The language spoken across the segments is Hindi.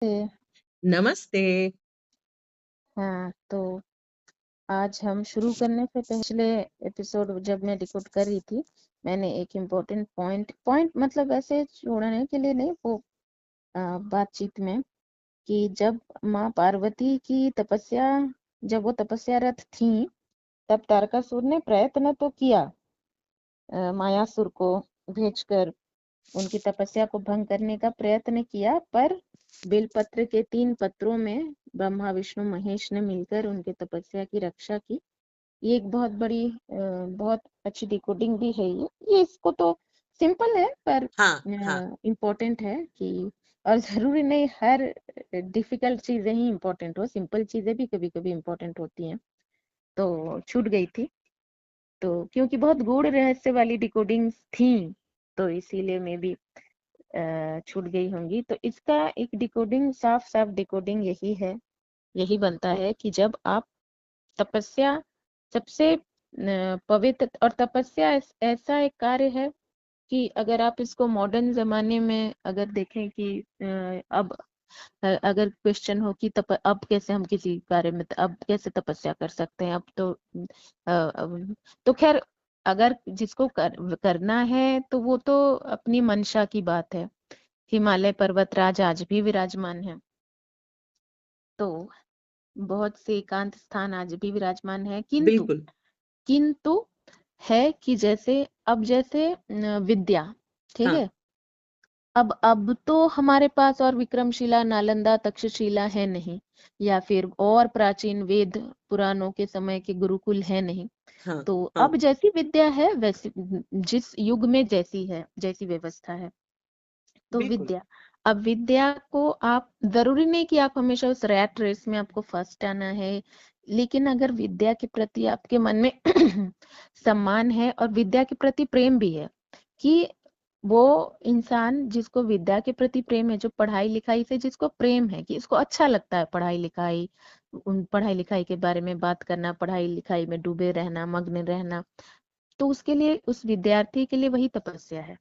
ए, नमस्ते। हाँ, तो आज हम शुरू करने से पिछले एपिसोड जब मैं रिकॉर्ड कर रही थी, मैंने एक इम्पोर्टेंट पॉइंट पॉइंट मतलब ऐसे छोड़ने के लिए नहीं, वो बातचीत में कि जब माँ पार्वती की तपस्या जब वो तपस्यारत थी, तब तारकासुर ने प्रयत्न तो किया मायासुर को भेजकर उनकी तपस्या को भंग करने का प्रयत्न किया, पर बेलपत्र के 3 पत्रों में ब्रह्मा विष्णु महेश ने मिलकर उनके तपस्या की रक्षा की। ये एक बहुत बड़ी बहुत अच्छी डिकोडिंग भी है। ये इसको तो सिंपल है, पर हाँ, हाँ, इम्पोर्टेंट है कि और जरूरी नहीं हर डिफिकल्ट चीजें ही इम्पोर्टेंट हो, सिंपल चीजें भी कभी कभी इम्पोर्टेंट होती हैं। तो छूट गई थी, तो क्योंकि बहुत गूढ़ रहस्य वाली डिकोडिंग्स थी, तो इसीलिए में भी छूट गई होंगी। तो इसका एक डिकोडिंग, साफ साफ डिकोडिंग यही है, यही बनता है कि जब आप तपस्या सबसे पवित्र, और तपस्या ऐसा एक कार्य है कि अगर आप इसको मॉडर्न जमाने में अगर देखें कि अब अगर क्वेश्चन हो कि अब कैसे हम किसी कार्य में अब कैसे तपस्या कर सकते हैं, अब तो तो खैर, अगर जिसको करना है तो वो तो अपनी मंशा की बात है। हिमालय पर्वतराज आज भी विराजमान है, तो बहुत से एकांत स्थान आज भी विराजमान है, किंतु बिल्कुल। किंतु है कि जैसे विद्या, ठीक हाँ, है। अब तो हमारे पास और विक्रमशिला, नालंदा, तक्षशिला है नहीं, या फिर और प्राचीन वेद पुराणों के समय के गुरुकुल है नहीं। हाँ, तो हाँ, अब जैसी विद्या है वैसी, जिस युग में जैसी है, जैसी व्यवस्था है, तो बिल्कुल। विद्या, अब विद्या को आप जरूरी नहीं कि आप हमेशा उस रैट रेस में आपको फर्स्ट आना है, लेकिन अगर विद्या के प्रति आपके मन में सम्मान है और विद्या के प्रति प्रेम भी है, कि वो इंसान जिसको विद्या के प्रति प्रेम है, जो पढ़ाई लिखाई से जिसको प्रेम है, कि इसको अच्छा लगता है पढ़ाई लिखाई, उन पढ़ाई लिखाई के बारे में बात करना, पढ़ाई लिखाई में डूबे रहना, मग्न रहना, तो उसके लिए, उस विद्यार्थी के लिए वही तपस्या है।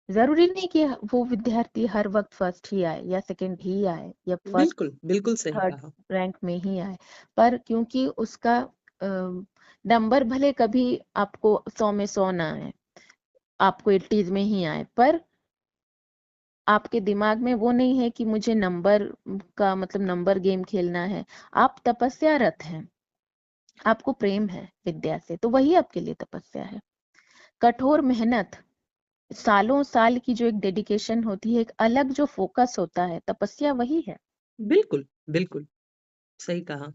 जरूरी नहीं कि वो विद्यार्थी हर वक्त फर्स्ट ही आए या सेकंड ही आए या फर्स्ट बिल्कुल, बिल्कुल सही थर्ड कहा। रैंक में ही आए, पर क्योंकि उसका नंबर भले कभी आपको 100 में 100 ना आए, आपको 80s में ही आए, पर आपके दिमाग में वो नहीं है कि मुझे नंबर का मतलब नंबर गेम खेलना है। आप तपस्यारत हैं, आपको प्रेम है विद्या से, तो वही आपके लिए तपस्या है। कठोर मेहनत, सालों साल की जो एक डेडिकेशन होती है, एक अलग जो फोकस होता है, तपस्या वही है। बिल्कुल, बिल्कुल, सही कहा।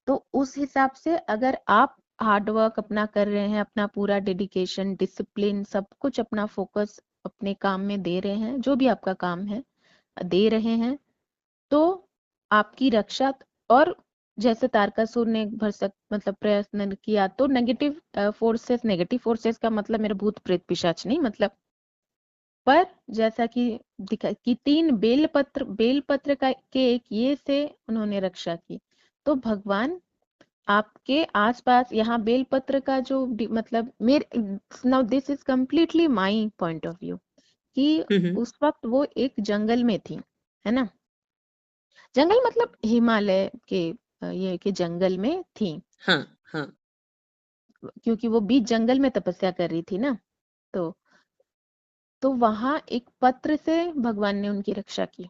तो उस हिसाब से अगर आप हार्ड वर्क अपना कर रहे हैं, अपना पूरा डेडिकेशन, डिसिप्लिन, सब कुछ अपना फोकस अपने काम में दे रहे हैं, जो भी आपका काम है दे रहे हैं, तो आपकी रक्षा, और जैसे तारकासुर ने भरसक मतलब प्रयत्न किया, तो नेगेटिव फोर्सेस का मतलब मेरा भूत प्रेत पिशाच नहीं मतलब, पर जैसा कि दिखा कि 3 बेलपत्र का के एक ये से उन्होंने रक्षा की, तो भगवान आपके आसपास, यहाँ बेलपत्र का जो मतलब मेरे, now this is completely my point of view, कि हुँ, हुँ। उस वक्त वो एक जंगल में थी, है ना। जंगल मतलब हिमालय के ये के जंगल में थी, हाँ, हाँ, क्योंकि वो बीच जंगल में तपस्या कर रही थी ना। तो वहां एक पत्र से भगवान ने उनकी रक्षा की,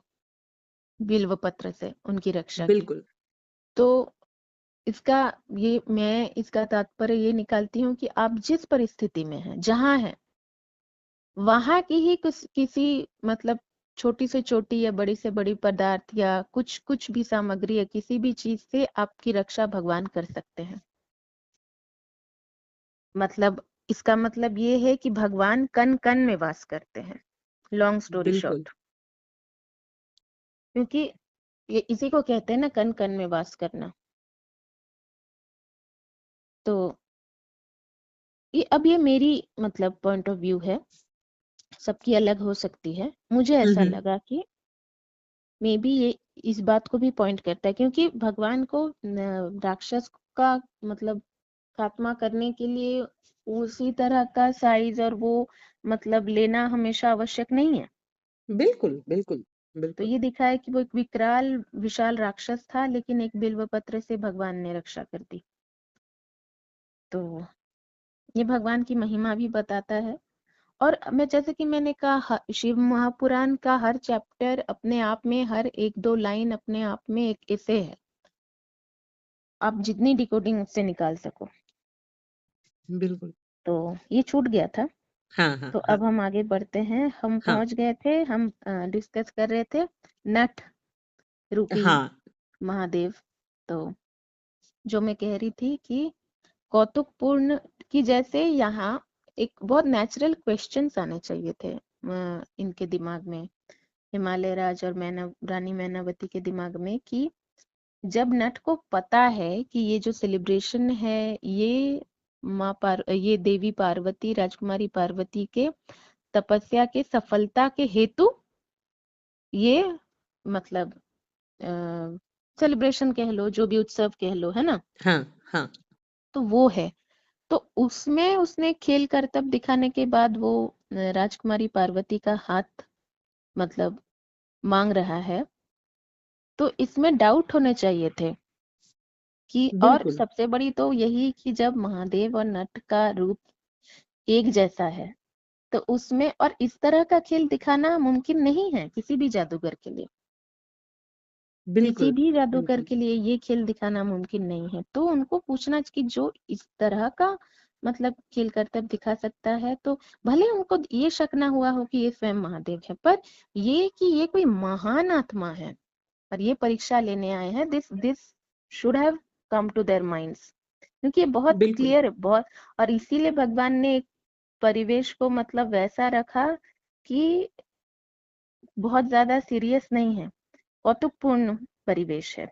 बिल्व पत्र से उनकी रक्षा की। बिल्कुल। तो इसका मैं इसका तात्पर्य ये निकालती हूँ कि आप जिस परिस्थिति में हैं, जहां हैं, वहां की ही किसी मतलब छोटी से छोटी या बड़ी से बड़ी पदार्थ या कुछ कुछ भी सामग्री या किसी भी चीज से आपकी रक्षा भगवान कर सकते हैं। मतलब इसका मतलब ये है कि भगवान कण कण में वास करते हैं, लॉन्ग स्टोरी बिल्कुल, शॉर्ट, क्योंकि ये इसी को कहते हैं ना, कण कण में वास करना। तो ये मेरी मतलब पॉइंट ऑफ व्यू है, सबकी अलग हो सकती है। मुझे हुँ, ऐसा हुँ। लगा कि मे बी ये इस बात को भी पॉइंट करता है, क्योंकि भगवान को राक्षस का मतलब खात्मा करने के लिए उसी तरह का साइज और वो मतलब लेना हमेशा आवश्यक नहीं है। बिल्कुल, बिल्कुल, तो बिल्कुल। ये दिखा है कि वो एक विकराल विशाल राक्षस था, लेकिन एक बिल्व पत्र से भगवान ने रक्षा कर दी। तो ये भगवान की महिमा भी बताता है। और मैं जैसे कि मैंने कहा, शिव महापुराण का हर चैप्टर अपने आप में, हर एक दो लाइन अपने आप में एक ऐसे है, आप जितनी डिकोडिंग उससे निकाल सको। बिल्कुल। तो ये छूट गया था। हाँ, हाँ, तो हाँ, अब हम आगे बढ़ते हैं। हम हाँ, पहुंच गए थे, हम डिस्कस कर रहे थे नट रूपी हाँ, महादेव। तो जो मैं कह रही थी कि कौतुकपूर्ण की जैसे यहाँ एक बहुत नेचुरल क्वेश्चंस आने चाहिए थे इनके दिमाग में, हिमालय राज और रानी मैनावती के दिमाग में, कि जब नट को पता है कि ये जो सेलिब्रेशन है ये ये देवी पार्वती, राजकुमारी पार्वती के तपस्या के सफलता के हेतु ये मतलब सेलिब्रेशन कह लो, जो भी उत्सव कह लो, है ना, हाँ, हाँ, तो वो है। तो उसमें उसने खेल करतब दिखाने के बाद वो राजकुमारी पार्वती का हाथ मतलब मांग रहा है, तो इसमें डाउट होने चाहिए थे कि, और बिल्कुल, सबसे बड़ी तो यही कि जब महादेव और नट का रूप एक जैसा है, तो उसमें और इस तरह का खेल दिखाना मुमकिन नहीं है किसी भी जादूगर के लिए। किसी बिल्कुल, भी जादूगर बिल्कुल, के लिए ये खेल दिखाना मुमकिन नहीं है। तो उनको पूछना कि जो इस तरह का मतलब खेल करतब दिखा सकता है, तो भले उनको ये शक ना हुआ हो कि ये स्वयं महादेव है, पर ये कि ये कोई महान आत्मा है और ये परीक्षा लेने आए हैं, this this should have come to their minds. क्योंकि ये बहुत बिल्कुल, क्लियर, बहुत, और इसीलिए भगवान ने एक परिवेश को मतलब वैसा रखा कि बहुत ज्यादा सीरियस नहीं है, कौतुकपूर्ण परिवेश है,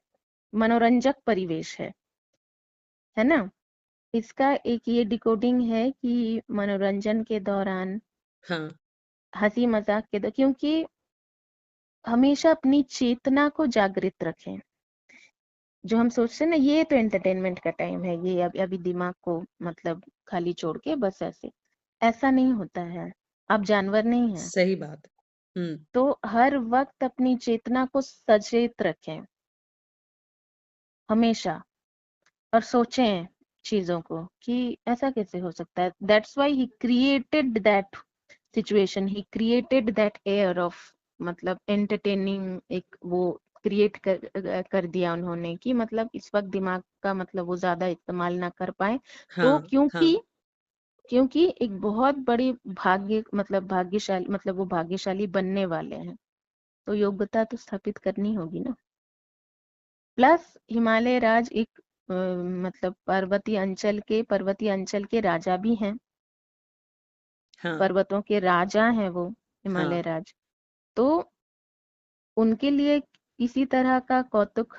मनोरंजक परिवेश है ना। इसका एक ये डिकोडिंग है कि मनोरंजन के दौरान, हाँ, हंसी मजाक के दौरान, क्योंकि हमेशा अपनी चेतना को जागृत रखें। जो हम सोचते हैं ना, ये तो एंटरटेनमेंट का टाइम है, ये अभी दिमाग को मतलब खाली छोड़ के बस ऐसे, ऐसा नहीं होता है। आप जानवर नहीं हैं। सही बात। हुँ, तो हर वक्त अपनी चेतना को सचेत रखें हमेशा, और सोचें चीजों को कि ऐसा कैसे हो सकता है। That's why he created that situation, he created that air of मतलब एंटरटेनिंग, एक वो क्रिएट कर दिया उन्होंने कि मतलब इस वक्त दिमाग का मतलब वो ज्यादा इस्तेमाल ना कर पाए। तो हाँ, हाँ, क्योंकि क्योंकि एक बहुत बड़ी भाग्य मतलब भाग्यशाली मतलब वो भाग्यशाली बनने वाले हैं, तो योग्यता तो स्थापित करनी होगी ना। प्लस हिमालय राज एक मतलब पर्वतीय अंचल के राजा भी हैं, हाँ, पर्वतों के राजा हैं वो, हाँ, हिमालय राज। तो उनके लिए इसी तरह का कौतुक,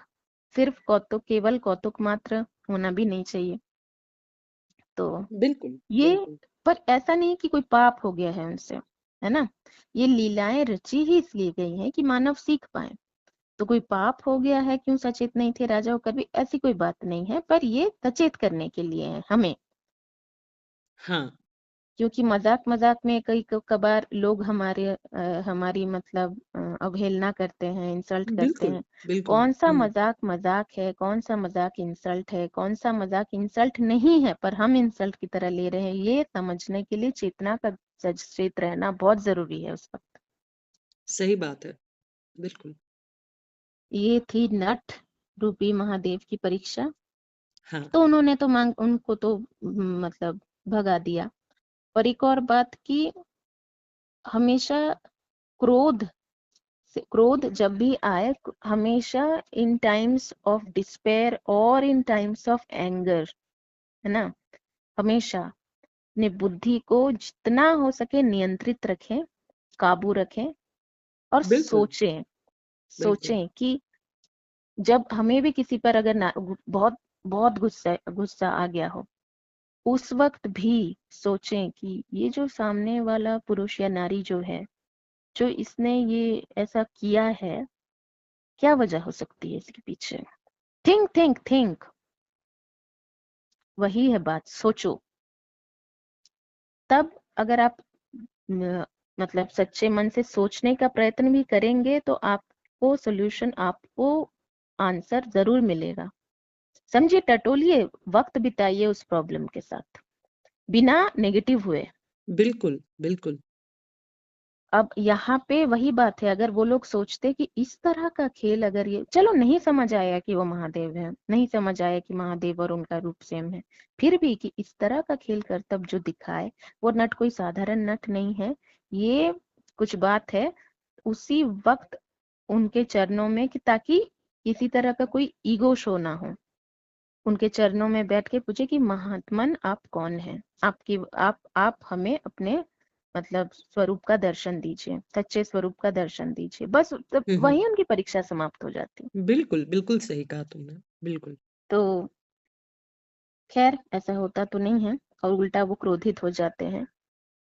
सिर्फ कौतुक, केवल कौतुक मात्र होना भी नहीं चाहिए। तो बिल्कुल, ये, बिल्कुल, पर ऐसा नहीं कि कोई पाप हो गया है उनसे, है ना। ये लीलाएं रची ही इसलिए गई हैं कि मानव सीख पाए। तो कोई पाप हो गया है, क्यों सचेत नहीं थे राजा होकर भी, ऐसी कोई बात नहीं है, पर ये सचेत करने के लिए है हमें। हाँ, क्योंकि मजाक मजाक में कई कबार लोग हमारी मतलब अवहेलना करते हैं, इंसल्ट करते बिल्कुल, हैं। बिल्कुल, कौन सा हुँ, मजाक मजाक है, कौन सा मजाक इंसल्ट है, कौन सा मजाक इंसल्ट नहीं है पर हम इंसल्ट की तरह ले रहे हैं, ये समझने के लिए चेतना का सचेत रहना बहुत जरूरी है उस वक्त। सही बात है, बिल्कुल, ये थी नट रूपी महादेव की परीक्षा। हाँ, तो उन्होंने तो मांग उनको तो मतलब भगा दिया। और एक और बात कि हमेशा क्रोध क्रोध जब भी आए, हमेशा इन टाइम्स ऑफ डिस्पेयर और इन टाइम्स ऑफ एंगर, है ना, हमेशा अपने बुद्धि को जितना हो सके नियंत्रित रखें, काबू रखें, और बिल्कुल, सोचें। बिल्कुल, सोचें कि जब हमें भी किसी पर अगर बहुत बहुत गुस्सा गुस्सा आ गया हो, उस वक्त भी सोचें कि ये जो सामने वाला पुरुष या नारी जो है, जो इसने ये ऐसा किया है, क्या वजह हो सकती है इसके पीछे। थिंक थिंक थिंक, वही है बात, सोचो। तब अगर आप मतलब सच्चे मन से सोचने का प्रयत्न भी करेंगे तो आपको सोल्यूशन, आपको आंसर जरूर मिलेगा। समझिए, टटोलिए, वक्त बिताइए उस प्रॉब्लम के साथ बिना नेगेटिव हुए। बिल्कुल, बिल्कुल। अब यहाँ पे वही बात है, अगर वो लोग सोचते कि इस तरह का खेल, अगर ये चलो नहीं समझ आया कि वो महादेव है, नहीं समझ आया कि महादेव और उनका रूप सेम है, फिर भी कि इस तरह का खेल करतब जो दिखाए, वो नट कोई साधारण नट नहीं है, ये कुछ बात है, उसी वक्त उनके चरणों में, कि ताकि किसी तरह का कोई ईगो शो ना हो, उनके चरणों में बैठ के पूछे कि महात्मन आप कौन हैं, आपकी आप हमें अपने मतलब स्वरूप का दर्शन दीजिए, सच्चे स्वरूप का दर्शन दीजिए, बस तब हुँ, हुँ। वही उनकी परीक्षा समाप्त हो जाती। बिल्कुल, बिल्कुल सही कहा तुमने। बिल्कुल। तो खैर ऐसा होता तो नहीं है, और उल्टा वो क्रोधित हो जाते हैं।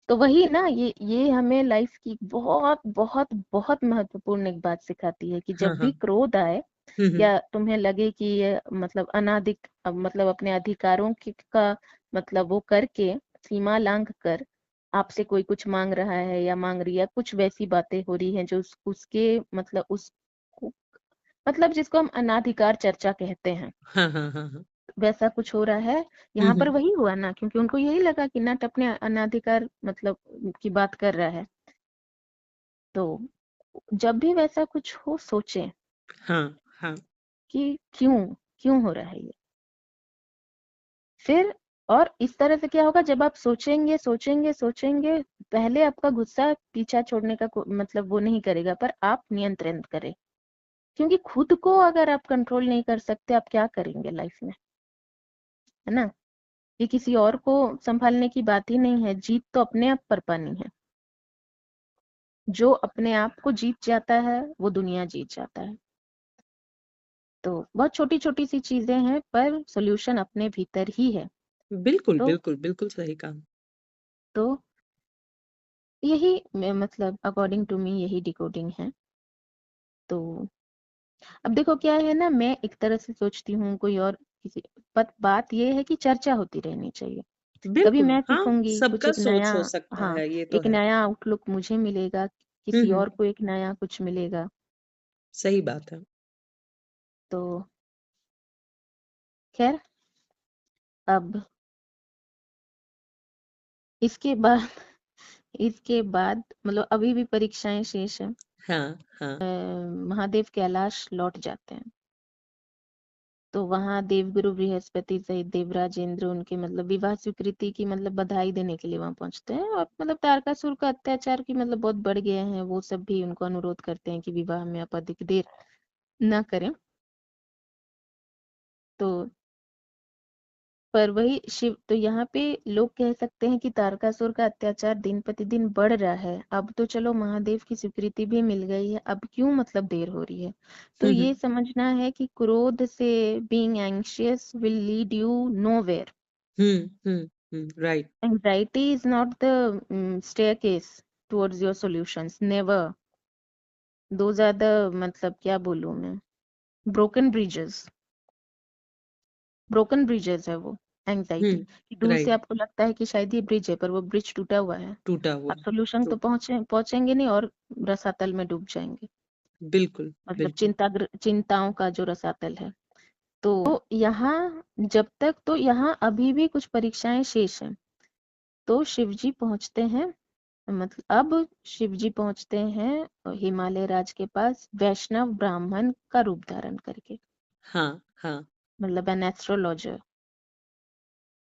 तो वही ना, ये हमें लाइफ की बहुत बहुत बहुत महत्वपूर्ण एक बात सिखाती है कि हाँ, जब भी हाँ। क्रोध आए, हुँ, हुँ। या तुम्हें लगे कि ये मतलब मतलब अपने अधिकारों का मतलब वो करके, सीमा लांघ कर आपसे कोई कुछ मांग रहा है या मांग रही है, कुछ वैसी बातें हो रही हैं जो उसके मतलब उस मतलब जिसको हम अनाधिकार चर्चा कहते हैं, हाँ, हाँ, हाँ, हाँ। वैसा कुछ हो रहा है। हुँ, यहाँ पर हुँ। वही हुआ ना, क्योंकि उनको यही लगा कि नट अपने अनाधिकार मतलब की बात कर रहा है। तो जब भी वैसा कुछ हो, सोचें हाँ, हाँ। कि क्यों क्यों हो रहा है ये। फिर और इस तरह से क्या होगा, जब आप सोचेंगे सोचेंगे सोचेंगे, पहले आपका गुस्सा पीछा छोड़ने का मतलब वो नहीं करेगा, पर आप नियंत्रण करें, क्योंकि खुद को अगर आप कंट्रोल नहीं कर सकते, आप क्या करेंगे लाइफ में, है ना। ये किसी और को संभालने की बात ही नहीं है, जीत तो अपने आप पर पानी है। जो अपने आप को जीत जाता है वो दुनिया जीत जाता है। तो बहुत छोटी छोटी सी चीजें हैं, पर सॉल्यूशन अपने भीतर ही है। बिल्कुल, तो बिल्कुल, बिल्कुल सही कहा। तो यही मतलब अकॉर्डिंग टू मी यही डिकोडिंग है। तो अब देखो क्या है ना, मैं एक तरह से सोचती हूँ, कोई और किसी, बात ये है कि चर्चा होती रहनी चाहिए। कभी बिल्कुल, मैं हाँ, सीखूंगी कुछ, सबका एक सोच नया, हो सकता हाँ, है, ये तो एक है। नया आउटलुक मुझे मिलेगा, हुँ, किसी हुँ। और को एक नया कुछ मिलेगा। सही बात है। तो खैर, अब इसके बाद इसके बाद मतलब अभी भी परीक्षाएं शेष है। हाँ, हाँ। महादेव कैलाश लौट जाते हैं, तो वहां देवगुरु बृहस्पति सहित देवराज इंद्र उनके मतलब विवाह स्वीकृति की मतलब बधाई देने के लिए वहां पहुंचते हैं, और मतलब तारकासुर का अत्याचार की मतलब बहुत बढ़ गए हैं, वो सब भी उनको अनुरोध करते हैं कि विवाह में आप अधिक देर न करें। तो पर वही शिव, तो यहाँ पे लोग कह सकते हैं कि तारकासुर का अत्याचार दिन प्रतिदिन बढ़ रहा है, अब तो चलो महादेव की स्वीकृति भी मिल गई है, अब क्यों मतलब देर हो रही है। तो हुँ, ये हुँ। समझना है कि क्रोध से, being anxious will lead you nowhere. Hmm, hmm, hmm, right. Anxiety is not the staircase towards your solutions. Never. Those are the मतलब क्या बोलूं मैं, broken bridges. ब्रोकन ब्रिजेस है वो हुँ, एंजाइटी, कि दूर से राइट, आपको लगता है कि शायद ये ब्रिज है, पर वो ब्रिज टूटा हुआ है। टूटा हुआ आप है। सोल्यूशन तो ट्रू, पहुंचेंगे नहीं, और रसातल में डूब जाएंगे, बिल्कुल, मतलब बिल्कुल। चिंताओं का जो रसातल है। तो यहाँ जब तक, तो यहाँ अभी भी कुछ परीक्षाएं शेष हैं। तो शिव जी पहुंचते हैं, मतलब अब शिव जी पहुंचते हैं हिमालय राज के पास, वैष्णव ब्राह्मण का रूप धारण करके, हाँ, हाँ। मतलब एन एस्ट्रोलॉजर।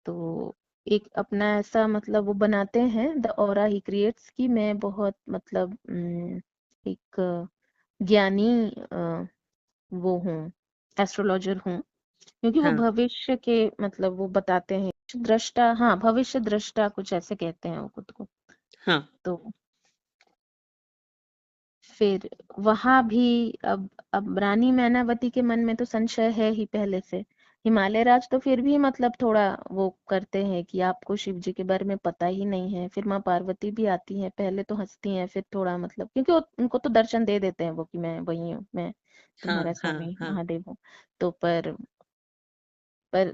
तो एक अपना ऐसा मतलब वो बनाते हैं, द ऑरा ही क्रिएट्स, की मैं बहुत मतलब एक ज्ञानी वो हूँ, एस्ट्रोलॉजर हूँ, क्योंकि वो हाँ, भविष्य के मतलब वो बताते हैं, दृष्टा, हाँ, भविष्य दृष्टा कुछ ऐसे कहते हैं वो खुद को। हाँ। तो फिर वहां भी अब रानी मैनावती के मन में तो संशय है ही पहले से। हिमालय राज तो फिर भी मतलब थोड़ा वो करते हैं कि आपको शिव जी के बारे में पता ही नहीं है, फिर माँ पार्वती भी आती है, पहले तो हंसती हैं, फिर थोड़ा मतलब क्योंकि उनको तो दर्शन दे देते हैं वो, कि मैं वही हूँ, मैं हाँ, तुम्हारा हाँ, स्वामी हाँ। महादेव हूँ। तो पर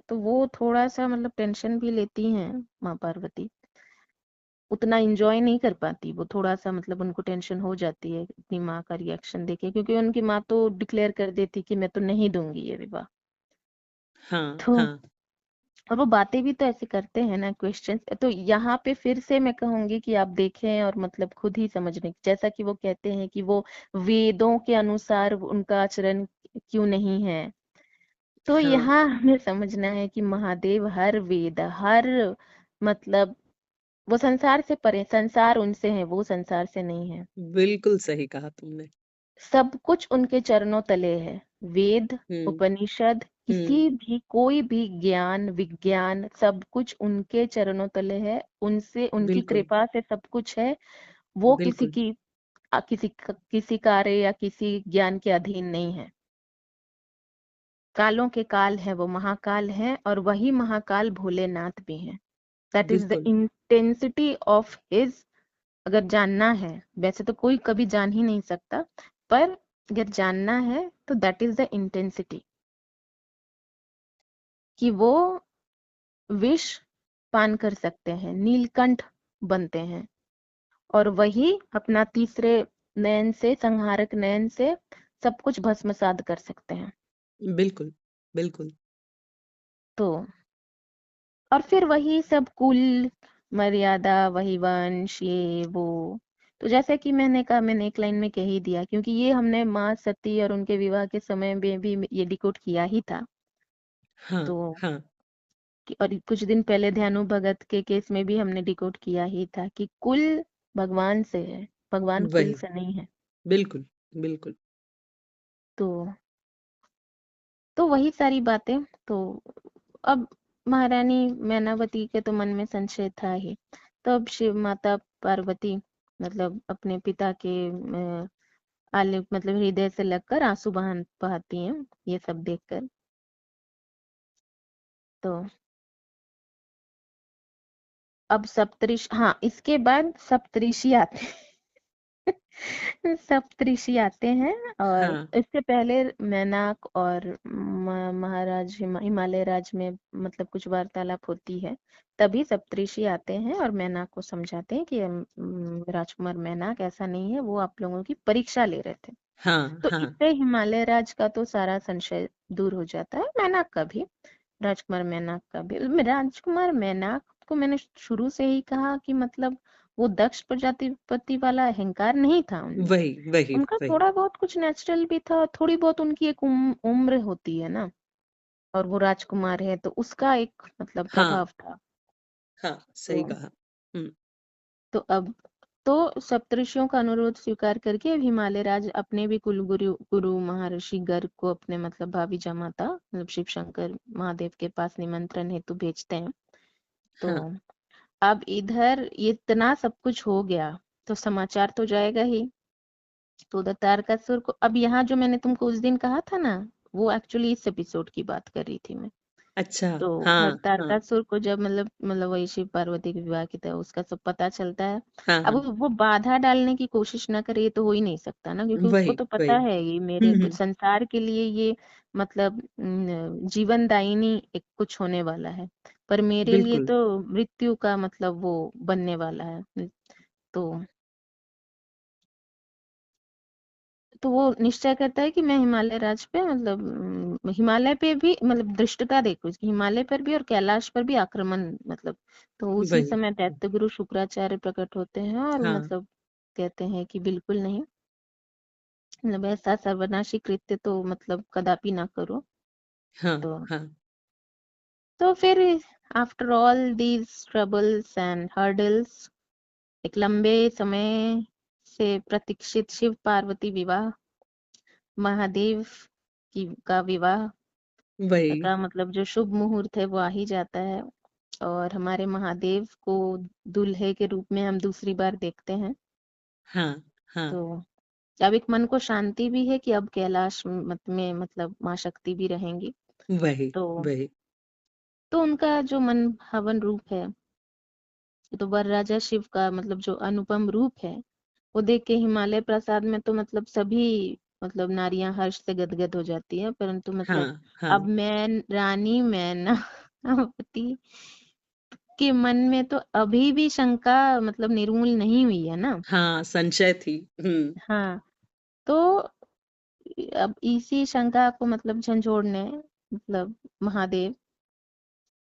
तो वो थोड़ा सा मतलब टेंशन भी लेती हैं माँ पार्वती। उतना एंजॉय नहीं कर पाती, वो थोड़ा सा मतलब उनको टेंशन हो जाती है अपनी माँ का रिएक्शन देखे, क्योंकि उनकी माँ तो डिक्लेयर कर देती कि मैं तो नहीं दूंगी ये विवाह। हाँ, तो हाँ, और वो बातें भी तो ऐसे करते हैं ना, क्वेश्चंस, तो यहाँ पे फिर से मैं कहूंगी कि आप देखें और मतलब खुद ही समझने, जैसा कि वो कहते हैं कि वो वेदों के अनुसार उनका आचरण क्यों नहीं है। तो हाँ, यहाँ हमें समझना है कि महादेव हर वेद, हर मतलब वो संसार से परे, संसार उनसे है, वो संसार से नहीं है। बिल्कुल सही कहा तुमने। सब कुछ उनके चरणों तले है। वेद, हुँ, उपनिषद, हुँ, किसी भी कोई भी ज्ञान विज्ञान, सब कुछ उनके चरणों तले है, उनसे उनकी बिल्कुल, कृपा से सब कुछ है। वो किसी बिल्कुल, की किसी कार्य या किसी ज्ञान के अधीन नहीं है। कालों के काल है, वो महाकाल है, और वही महाकाल भोलेनाथ भी हैं। दैट इज द बिल्कुल। Intensity of his. अगर जानना है, वैसे तो कोई कभी जान ही नहीं सकता, पर अगर जानना है तो दैट इज द इंटेंसिटी, कि वो विष पान कर सकते हैं, नीलकंठ बनते हैं, और वही अपना तीसरे नयन से, संहारक नयन से सब कुछ भस्मसात कर सकते हैं। बिल्कुल, बिल्कुल। तो और फिर वही सब कुल मर्यादा, वही वंश, ये वो। तो जैसे कि मैंने कहा, मैंने एक लाइन में कह ही दिया, क्योंकि ये हमने माँ सती और उनके विवाह के समय में भी ये डिकोड किया ही था। हाँ, तो हाँ, और कुछ दिन पहले ध्यानु भगत के केस में भी हमने डिकोड किया ही था कि कुल भगवान से है, भगवान कुल वही, से नहीं है। बिल्कुल, बिल्कुल। तो वही सारी बातें। तो अब महारानी मैनावती के तो मन में संशय था ही। तो अब शिव माता पार्वती मतलब अपने पिता के आले मतलब हृदय से लगकर आंसू बहाती हैं ये सब देखकर। तो अब सप्तऋषि, हाँ, इसके बाद सप्तऋषि आते सप्तऋषि आते हैं। और हाँ, इससे पहले मैनाक और महाराज हिमालय राज में मतलब कुछ वार्तालाप होती है। तभी सप्तऋषि आते हैं और मैनाक को समझाते हैं कि राजकुमार मैनाक, ऐसा नहीं है, वो आप लोगों की परीक्षा ले रहे थे। हाँ, तो हाँ, इससे हिमालय राज का तो सारा संशय दूर हो जाता है, मैनाक का भी, राजकुमार मैनाक का भी। राजकुमार मैनाक को मैंने शुरू से ही कहा कि मतलब वो दक्ष प्रजापति वाला अहंकार नहीं था उनमें। वही, वही, उनका वही। थोड़ा बहुत कुछ नेचुरल भी था, थोड़ी बहुत उनकी एक उम्र होती है ना, और वो राजकुमार है तो उसका एक मतलब हाँ, प्रभाव था। हाँ, तो सही कहा। हुँ, अब तो सप्तऋषियों का अनुरोध स्वीकार करके अब हिमालय राज अपने भी गुरु महर्षि गर्ग को अपने मतलब भाभी जमाता मतलब शिव शंकर महादेव के पास निमंत्रण हेतु भेजते हैं। तो हाँ, अब इधर ये इतना सब कुछ हो गया, तो समाचार तो जाएगा ही। तो उधर तारकासुर को, अब यहाँ जो मैंने तुमको उस दिन कहा था ना, वो एक्चुअली इस एपिसोड की बात कर रही थी मैं। अच्छा, तो उधर हाँ, हाँ, तारकासुर को जब मतलब वही शिव पार्वती के विवाह की तरह उसका सब पता चलता है। हाँ, अब हाँ, वो बाधा डालने की कोशिश ना करे, ये तो हो ही नहीं सकता ना, क्योंकि उसको वही, तो वही। पता है ये हुँ, मेरे हुँ, संसार के लिए ये मतलब जीवन दायिनी एक कुछ होने वाला है, पर मेरे लिए बिल्कुल। तो मृत्यु का मतलब वो बनने वाला है। तो वो निश्चय करता है कि मैं हिमालय राज पे मतलब हिमालय पे भी मतलब धृष्टता देखो इसकी, हिमालय पर भी और कैलाश पर भी आक्रमण मतलब। तो उसी वही। समय दैत्य गुरु शुक्राचार्य प्रकट होते हैं और हाँ, मतलब कहते हैं कि बिल्कुल नहीं, मतलब ऐसा सर्वनाशी कृत्य तो मतलब कदापि ना करो। हाँ, तो हाँ, फिर after all these troubles and hurdles, एक लंबे समय से प्रतीक्षित शिव पार्वती विवाह, महादेव का विवाह वही। का मतलब जो शुभ मुहूर्त है वो आ ही जाता है। और हमारे महादेव को दूल्हे के रूप में हम दूसरी बार देखते हैं। हाँ, हाँ, तो अब एक मन को शांति भी है कि अब कैलाश मत में मतलब माँ शक्ति भी रहेंगी। वही, तो वही। उनका जो मन हवन रूप है, तो वरराजा शिव का मतलब जो अनुपम रूप है, वो देख के हिमालय प्रसाद में तो मतलब सभी मतलब नारियां हर्ष से गदगद हो जाती है, परंतु मतलब हाँ, हाँ, अब मैं रानी मैनावती आपके मन में तो अभी भी शंका मतलब निर्मूल नहीं हुई है ना। हाँ, संशय थी। हाँ, तो अब इसी शंका को मतलब झंझोड़ने मतलब महादेव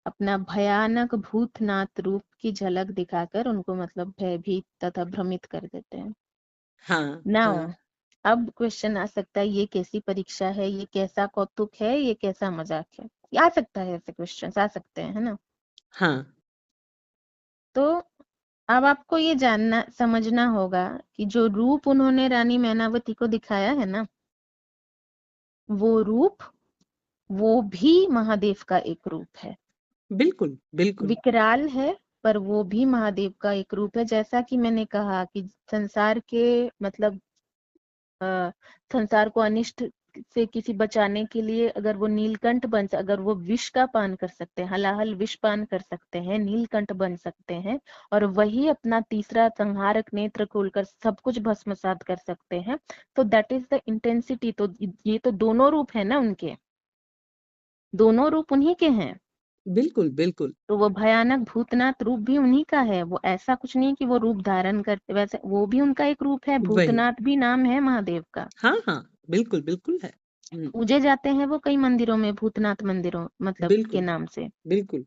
अपना भयानक भूतनाथ रूप की झलक दिखाकर उनको मतलब भयभीत तथा भ्रमित कर देते हैं। हाँ, नाउ हाँ, अब क्वेश्चन आ सकता है, ये कैसी परीक्षा है, ये कैसा कौतुक है, ये कैसा मजाक है, ये आ सकता है, ऐसे क्वेश्चन आ सकते हैं, है ना। हाँ, तो अब आपको ये जानना समझना होगा कि जो रूप उन्होंने रानी मैनावती को दिखाया है ना, वो रूप वो भी महादेव का एक रूप है। बिल्कुल, बिल्कुल। विकराल है, पर वो भी महादेव का एक रूप है। जैसा कि मैंने कहा कि संसार के मतलब अ, संसार को अनिष्ट से किसी बचाने के लिए अगर वो नीलकंठ अगर वो विष का पान कर सकते हैं, हलाहल विष पान कर सकते हैं, नीलकंठ बन सकते हैं, और वही अपना तीसरा संहारक नेत्र खोलकर सब कुछ भस्मसात कर सकते हैं, तो दैट इज द इंटेंसिटी। तो ये तो दोनों रूप है ना उनके, दोनों रूप उन्हीं के हैं। बिल्कुल, बिल्कुल। तो वो भयानक भूतनाथ रूप भी उन्हीं का है। वो ऐसा कुछ नहीं कि वो रूप धारण करते, वैसे वो भी उनका एक रूप है। वही। भूतनाथ भी नाम है महादेव का। हाँ, हाँ, बिल्कुल, बिल्कुल है। पूजे जाते हैं वो कई मंदिरों में, भूतनाथ मंदिरों मतलब के बिल्कुल, नाम से। बिल्कुल।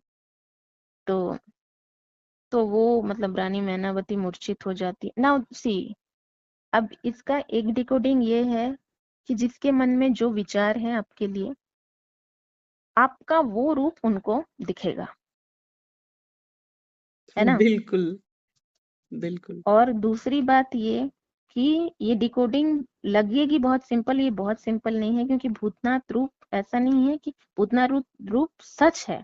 तो वो मतलब रानी मैनावती मूर्छित हो जाती। नाउ सी, अब इसका एक डिकोडिंग ये है कि जिसके मन में जो विचार है आपके लिए, आपका वो रूप उनको दिखेगा, है ना। बिल्कुल, बिल्कुल। और दूसरी बात ये कि ये डिकोडिंग लगेगी बहुत सिंपल, ये बहुत सिंपल नहीं है, क्योंकि भूतनाथ रूप ऐसा नहीं है कि भूतनाथ रूप सच है,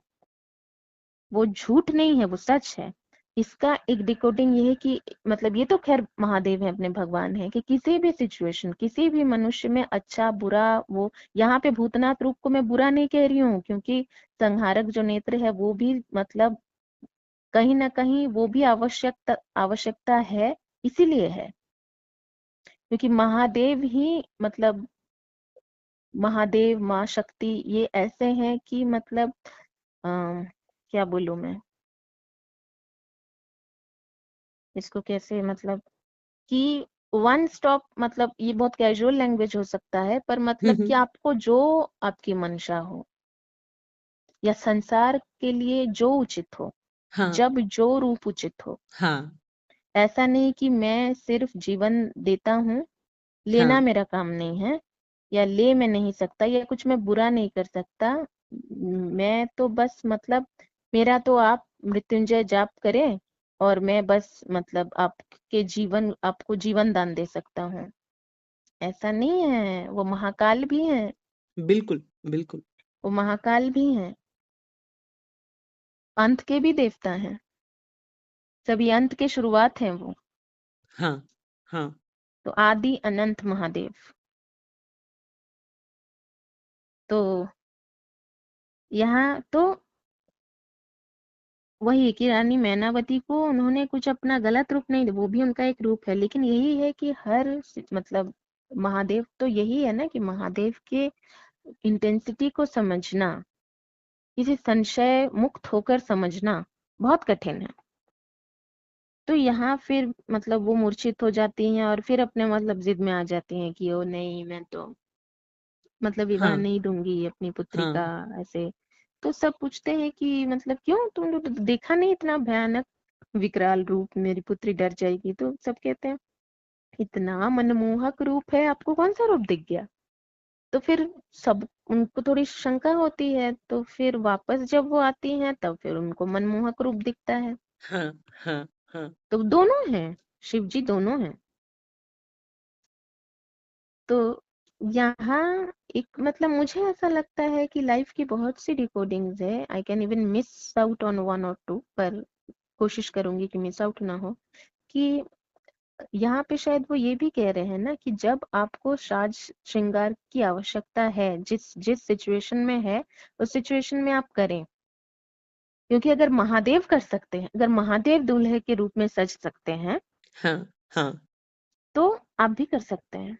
वो झूठ नहीं है, वो सच है। इसका एक डिकोडिंग ये है कि मतलब ये तो खैर महादेव है, अपने भगवान है, कि किसी भी सिचुएशन, किसी भी मनुष्य में अच्छा बुरा, वो यहाँ पे भूतनाथ रूप को मैं बुरा नहीं कह रही हूँ, क्योंकि संहारक जो नेत्र है वो भी मतलब कहीं ना कहीं वो भी आवश्यकता आवश्यकता है, इसीलिए है क्योंकि महादेव ही मतलब महादेव माँ शक्ति ये ऐसे हैं कि मतलब क्या बोलूं मैं इसको कैसे मतलब कि वन स्टॉप, मतलब ये बहुत कैजुअल लैंग्वेज हो सकता है, पर हुँ, मतलब कि हुँ। आपको जो आपकी मंशा हो या संसार के लिए जो उचित हो, हाँ, जब जो रूप उचित हो, हाँ, ऐसा नहीं कि मैं सिर्फ जीवन देता हूँ, हाँ, लेना मेरा काम नहीं है, या ले मैं नहीं सकता, या कुछ मैं बुरा नहीं कर सकता। मैं तो बस मतलब मेरा तो आप मृत्युंजय जाप करें, और मैं बस मतलब आपके जीवन, आपको जीवन दान दे सकता हूँ, ऐसा नहीं है। वो महाकाल भी है, बिल्कुल, बिल्कुल। वो महाकाल भी हैं, अंत के भी देवता हैं, सभी अंत के शुरुआत हैं वो। हाँ, हाँ, तो आदि अनंत महादेव। तो यहाँ तो वही कि रानी मैनावती को उन्होंने कुछ अपना गलत रूप नहीं, वो भी उनका एक रूप है, लेकिन यही है कि मतलब महादेव तो यही है ना कि महादेव के इंटेंसिटी को समझना, किसी संशय मुक्त होकर समझना बहुत कठिन है। तो यहाँ फिर मतलब वो मूर्छित हो जाती हैं और फिर अपने मतलब जिद में आ जाती हैं कि ओ नहीं, मैं तो मतलब विवाह हाँ, नहीं दूंगी अपनी पुत्री का, हाँ, ऐसे। तो सब पूछते हैं कि मतलब क्यों, तुम लोग तो देखा नहीं इतना भयानक विकराल रूप, मेरी पुत्री डर जाएगी। तो सब कहते हैं इतना मनमोहक रूप है, आपको कौन सा रूप दिख गया। तो फिर सब उनको थोड़ी शंका होती है, तो फिर वापस जब वो आती हैं तब फिर उनको मनमोहक रूप दिखता है। हाँ, हाँ, हाँ। तो दोनों हैं, शिव जी दोनों हैं। तो यहाँ एक मतलब मुझे ऐसा लगता है कि लाइफ की बहुत सी डिकोडिंग्स है, I can even miss out on one और टू, पर कोशिश करूंगी कि मिस आउट ना हो। कि यहाँ पे शायद वो ये भी कह रहे हैं ना कि जब आपको साज श्रृंगार की आवश्यकता है, जिस जिस सिचुएशन में है, उस सिचुएशन में आप करें। क्योंकि अगर महादेव कर सकते हैं, अगर महादेव दूल्हे के रूप में सज सकते हैं, हाँ, हाँ। तो आप भी कर सकते हैं।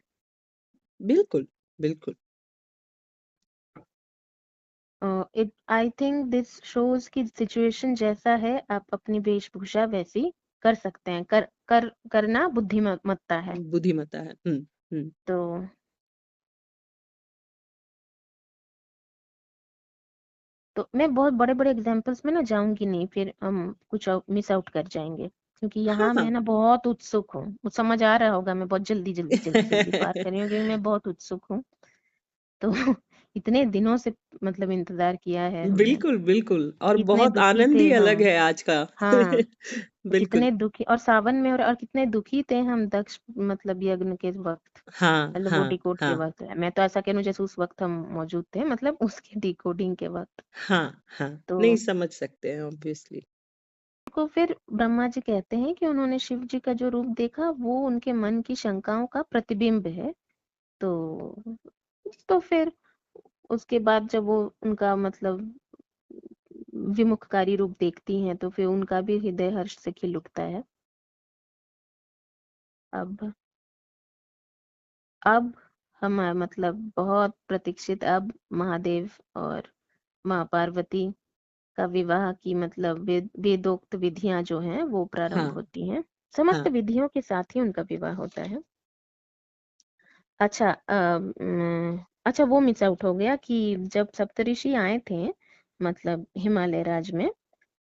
बिल्कुल, बिल्कुल। आई थिंक दिस शोज कि सिचुएशन जैसा है आप अपनी वेशभूषा वैसी कर सकते हैं, करना बुद्धिमत्ता है। बुद्धिमत्ता है। तो मैं बहुत बड़े बड़े एग्जांपल्स में ना जाऊंगी नहीं, फिर हम कुछ मिस आउट कर जाएंगे, क्योंकि हाँ यहाँ मैं हाँ। ना बहुत उत्सुक हूँ। वो समझ आ रहा होगा, मैं बहुत जल्दी जल्दी जल्दी जल्दी पार कर रही हूँ क्योंकि मैं बहुत उत्सुक हूँ। तो इतने दिनों से मतलब इंतजार किया है हमने, बिल्कुल बिल्कुल, और कितने बहुत दुखी आनंद थे ही अलग हम। है आज का। हाँ, बिल्कुल। कितने दुखी, और सावन में, और कितने दुखी थे हम दक्ष मतलब यज्ञ के वक्त, हाँ मतलब वो हाँ डिकोड के हाँ वक्त। मैं तो ऐसा कह रही हूँ जैसे उस वक्त हम मौजूद थे, मतलब उसके डिकोडिंग के वक्त। हाँ हाँ। तो नहीं, समझ सकते हैं ऑब्वियसली। को फिर ब्रह्मा जी कहते हैं कि उन्होंने शिव जी का जो रूप देखा वो उनके मन की शंकाओं का प्रतिबिंब है। तो फिर उसके बाद जब वो उनका मतलब विमुखकारी रूप देखती हैं तो फिर उनका भी हृदय हर्ष से खिल उठता है। अब अब हम मतलब बहुत प्रतीक्षित, अब महादेव और माँ पार्वती का विवाह की मतलब वेदोक्त विधियां जो हैं वो प्रारंभ हाँ होती हैं। समस्त हाँ विधियों के साथ ही उनका विवाह होता है। अच्छा, अच्छा वो मिस आउट हो गया कि जब सप्तऋषि आए थे मतलब हिमालय राज में,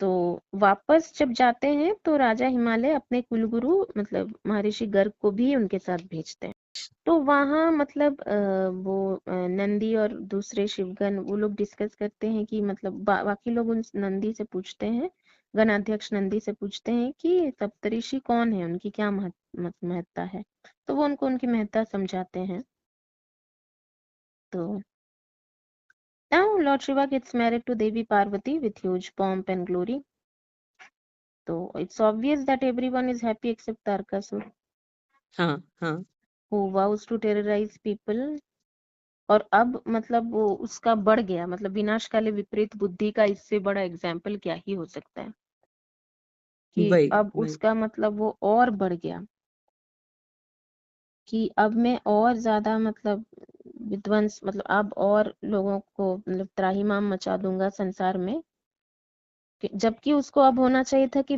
तो वापस जब जाते हैं तो राजा हिमालय अपने कुलगुरु मतलब महर्षि गर्ग को भी उनके साथ भेजते हैं। तो वहाँ मतलब वो नंदी और दूसरे शिवगण वो लोग डिस्कस करते हैं कि मतलब बाकी लोग उन नंदी से पूछते हैं, गणाध्यक्ष नंदी से पूछते हैं कि सप्तऋषि कौन है, उनकी क्या महत्ता है। तो वो उनको उनकी महत्ता समझाते हैं। तो now Lord Shiva gets married to Devi Parvati with huge pomp and glory. So it's obvious that everyone is happy except Tarkasur, हाँ हाँ। who vows to terrorize people. और अब मतलब वो उसका बढ़ गया, मतलब विनाशकाले विपरीत बुद्धि का इससे बड़ा एग्जाम्पल क्या ही हो सकता है कि वही अब वही। उसका मतलब वो और बढ़ गया कि अब मैं और ज्यादा मतलब विध्वंस, मतलब अब और लोगों को मतलब त्राहिमाम मचा दूंगा संसार में। जबकि उसको अब होना चाहिए था कि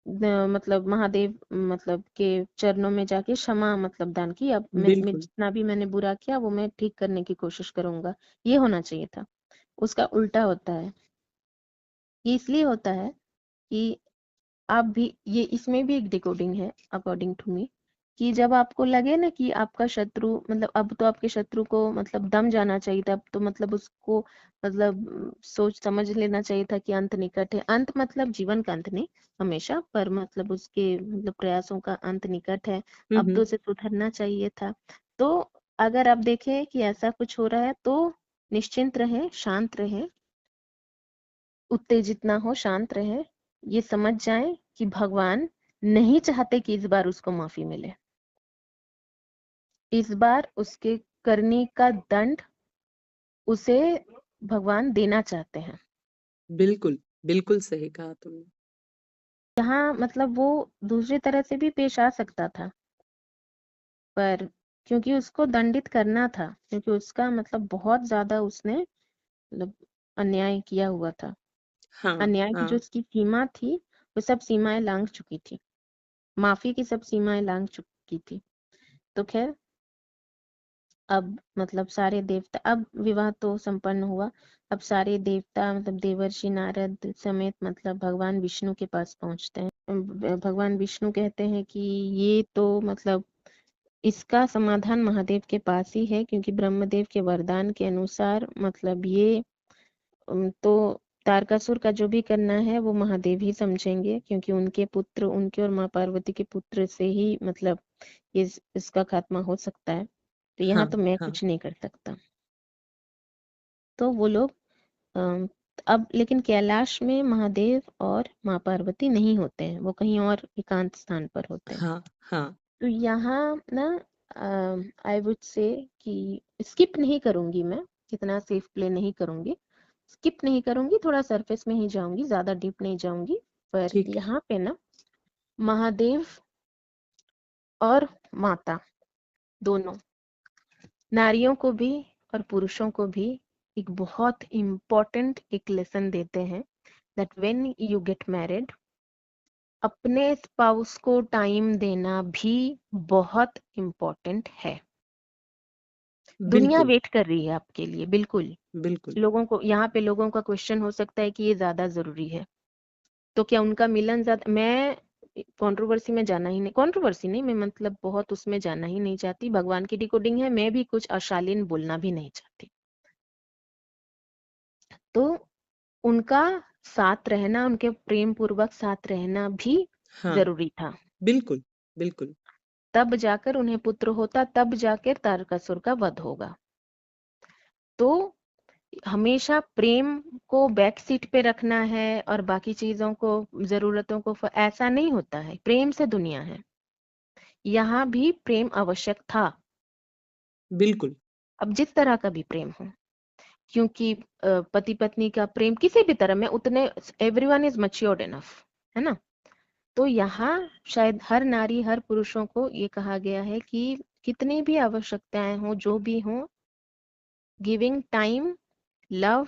मतलब महादेव मतलब के चरणों में जाके क्षमा मतलब दान की, अब मैं बिल्कुल। जितना भी मैंने बुरा किया वो मैं ठीक करने की कोशिश करूंगा, ये होना चाहिए था। उसका उल्टा होता है। ये इसलिए होता है कि आप भी, ये इसमें भी एक डिकोडिंग है अकॉर्डिंग टू मी, कि जब आपको लगे ना कि आपका शत्रु मतलब अब तो आपके शत्रु को मतलब दम जाना चाहिए था, अब तो मतलब उसको मतलब सोच समझ लेना चाहिए था कि अंत निकट है। अंत मतलब जीवन का अंत नहीं हमेशा, पर मतलब उसके मतलब प्रयासों का अंत निकट है। अब तो हम्म। उसे सुधरना चाहिए था। तो अगर आप देखें कि ऐसा कुछ हो रहा है तो निश्चिंत रहे, शांत रहे, उत्तेजित ना हो, शांत रहे। ये समझ जाए कि भगवान नहीं चाहते कि इस बार उसको माफी मिले। इस बार उसके करने का दंड उसे भगवान देना चाहते हैं। बिल्कुल बिल्कुल सही कहा तुमने। यहाँ मतलब वो दूसरी तरह से भी पेश आ सकता था, पर क्योंकि उसको दंडित करना था, क्योंकि उसका मतलब बहुत ज्यादा उसने मतलब अन्याय किया हुआ था। हाँ अन्याय की जो हाँ। उसकी सीमा थी वो सब सीमाएं लांघ चुकी थी, माफी की सब सीमाएं लांघ चुकी थी। तो खैर अब मतलब सारे देवता, अब विवाह तो संपन्न हुआ। अब सारे देवता मतलब देवर्षि नारद समेत मतलब भगवान विष्णु के पास पहुंचते हैं। भगवान विष्णु कहते हैं कि ये तो मतलब इसका समाधान महादेव के पास ही है, क्योंकि ब्रह्मदेव के वरदान के अनुसार मतलब ये तो तारकासुर का जो भी करना है वो महादेव ही समझेंगे, क्योंकि उनके पुत्र, उनके और माँ पार्वती के पुत्र से ही मतलब इसका खात्मा हो सकता है। तो यहाँ हाँ तो मैं हाँ कुछ नहीं कर सकता। तो वो लोग अम, अब लेकिन कैलाश में महादेव और माँ पार्वती नहीं होते हैं, वो कहीं और एकांत स्थान पर होते हैं। हाँ हाँ। तो यहाँ ना आई वुड से कि स्किप नहीं करूंगी मैं, कितना सेफ प्ले नहीं करूंगी, स्किप नहीं करूंगी, थोड़ा सरफेस में ही जाऊंगी, ज्यादा डीप नहीं जाऊंगी। पर ठीक है। यहाँ पे ना महादेव और माता दोनों, नारियों को भी और पुरुषों को भी एक बहुत इम्पोर्टेंट एक लेसन देते हैं that when you get married, अपने स्पाउस को टाइम देना भी बहुत इम्पोर्टेंट है। दुनिया बिल्कुल, वेट कर रही है आपके लिए, बिल्कुल। बिल्कुल। लोगों को, यहाँ पे लोगों का क्वेश्चन हो सकता है कि ये ज्यादा जरूरी है, तो क्या उनका मिलन ज्यादा, मैं कंट्रोवर्सी में जाना ही नहीं, कंट्रोवर्सी नहीं, मैं मतलब बहुत उसमें जाना ही नहीं चाहती। भगवान की डिकोडिंग है, मैं भी कुछ अशालीन बोलना भी नहीं चाहती। तो उनका साथ रहना, उनके प्रेम पूर्वक साथ रहना भी हाँ, जरूरी था। बिल्कुल, बिल्कुल। तब जाकर उन्हें पुत्र होता, तब जाकर तारकासुर का वध होगा। तो हमेशा प्रेम को बैक सीट पे रखना है और बाकी चीजों को, जरूरतों को ऐसा नहीं होता है। प्रेम से दुनिया है। यहाँ भी प्रेम आवश्यक था, बिल्कुल, अब जिस तरह का भी प्रेम हो, क्योंकि पति पत्नी का प्रेम किसी भी तरह में उतने, एवरीवन इज मैच्योर्ड इनफ, है ना। तो यहाँ शायद हर नारी, हर पुरुषों को ये कहा गया है कि कितनी भी आवश्यकताएं हो, जो भी हो, giving time, love,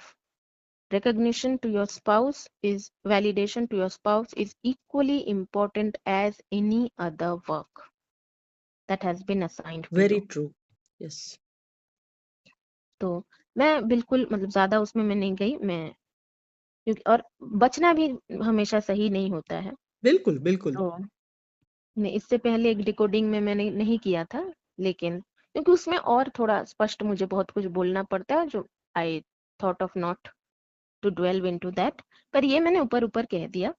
recognition to your spouse is validation to your spouse is equally important as any other work that has been assigned to very you. True. Yes. तो मैं बिल्कुल मतलब ज्यादा उसमें मैं नहीं गई, मैं क्योंकि और बचना भी हमेशा सही नहीं होता है। बिल्कुल, बिल्कुल। तो इससे पहले एक डिकोडिंग में मैंने नहीं किया था, लेकिन क्योंकि उसमें और थोड़ा स्पष्ट मुझे बहुत कुछ बोलना पड़ता है, जो I thought of not to dwell into that, पर ये मैंने ऊपर ऊपर कह दिया।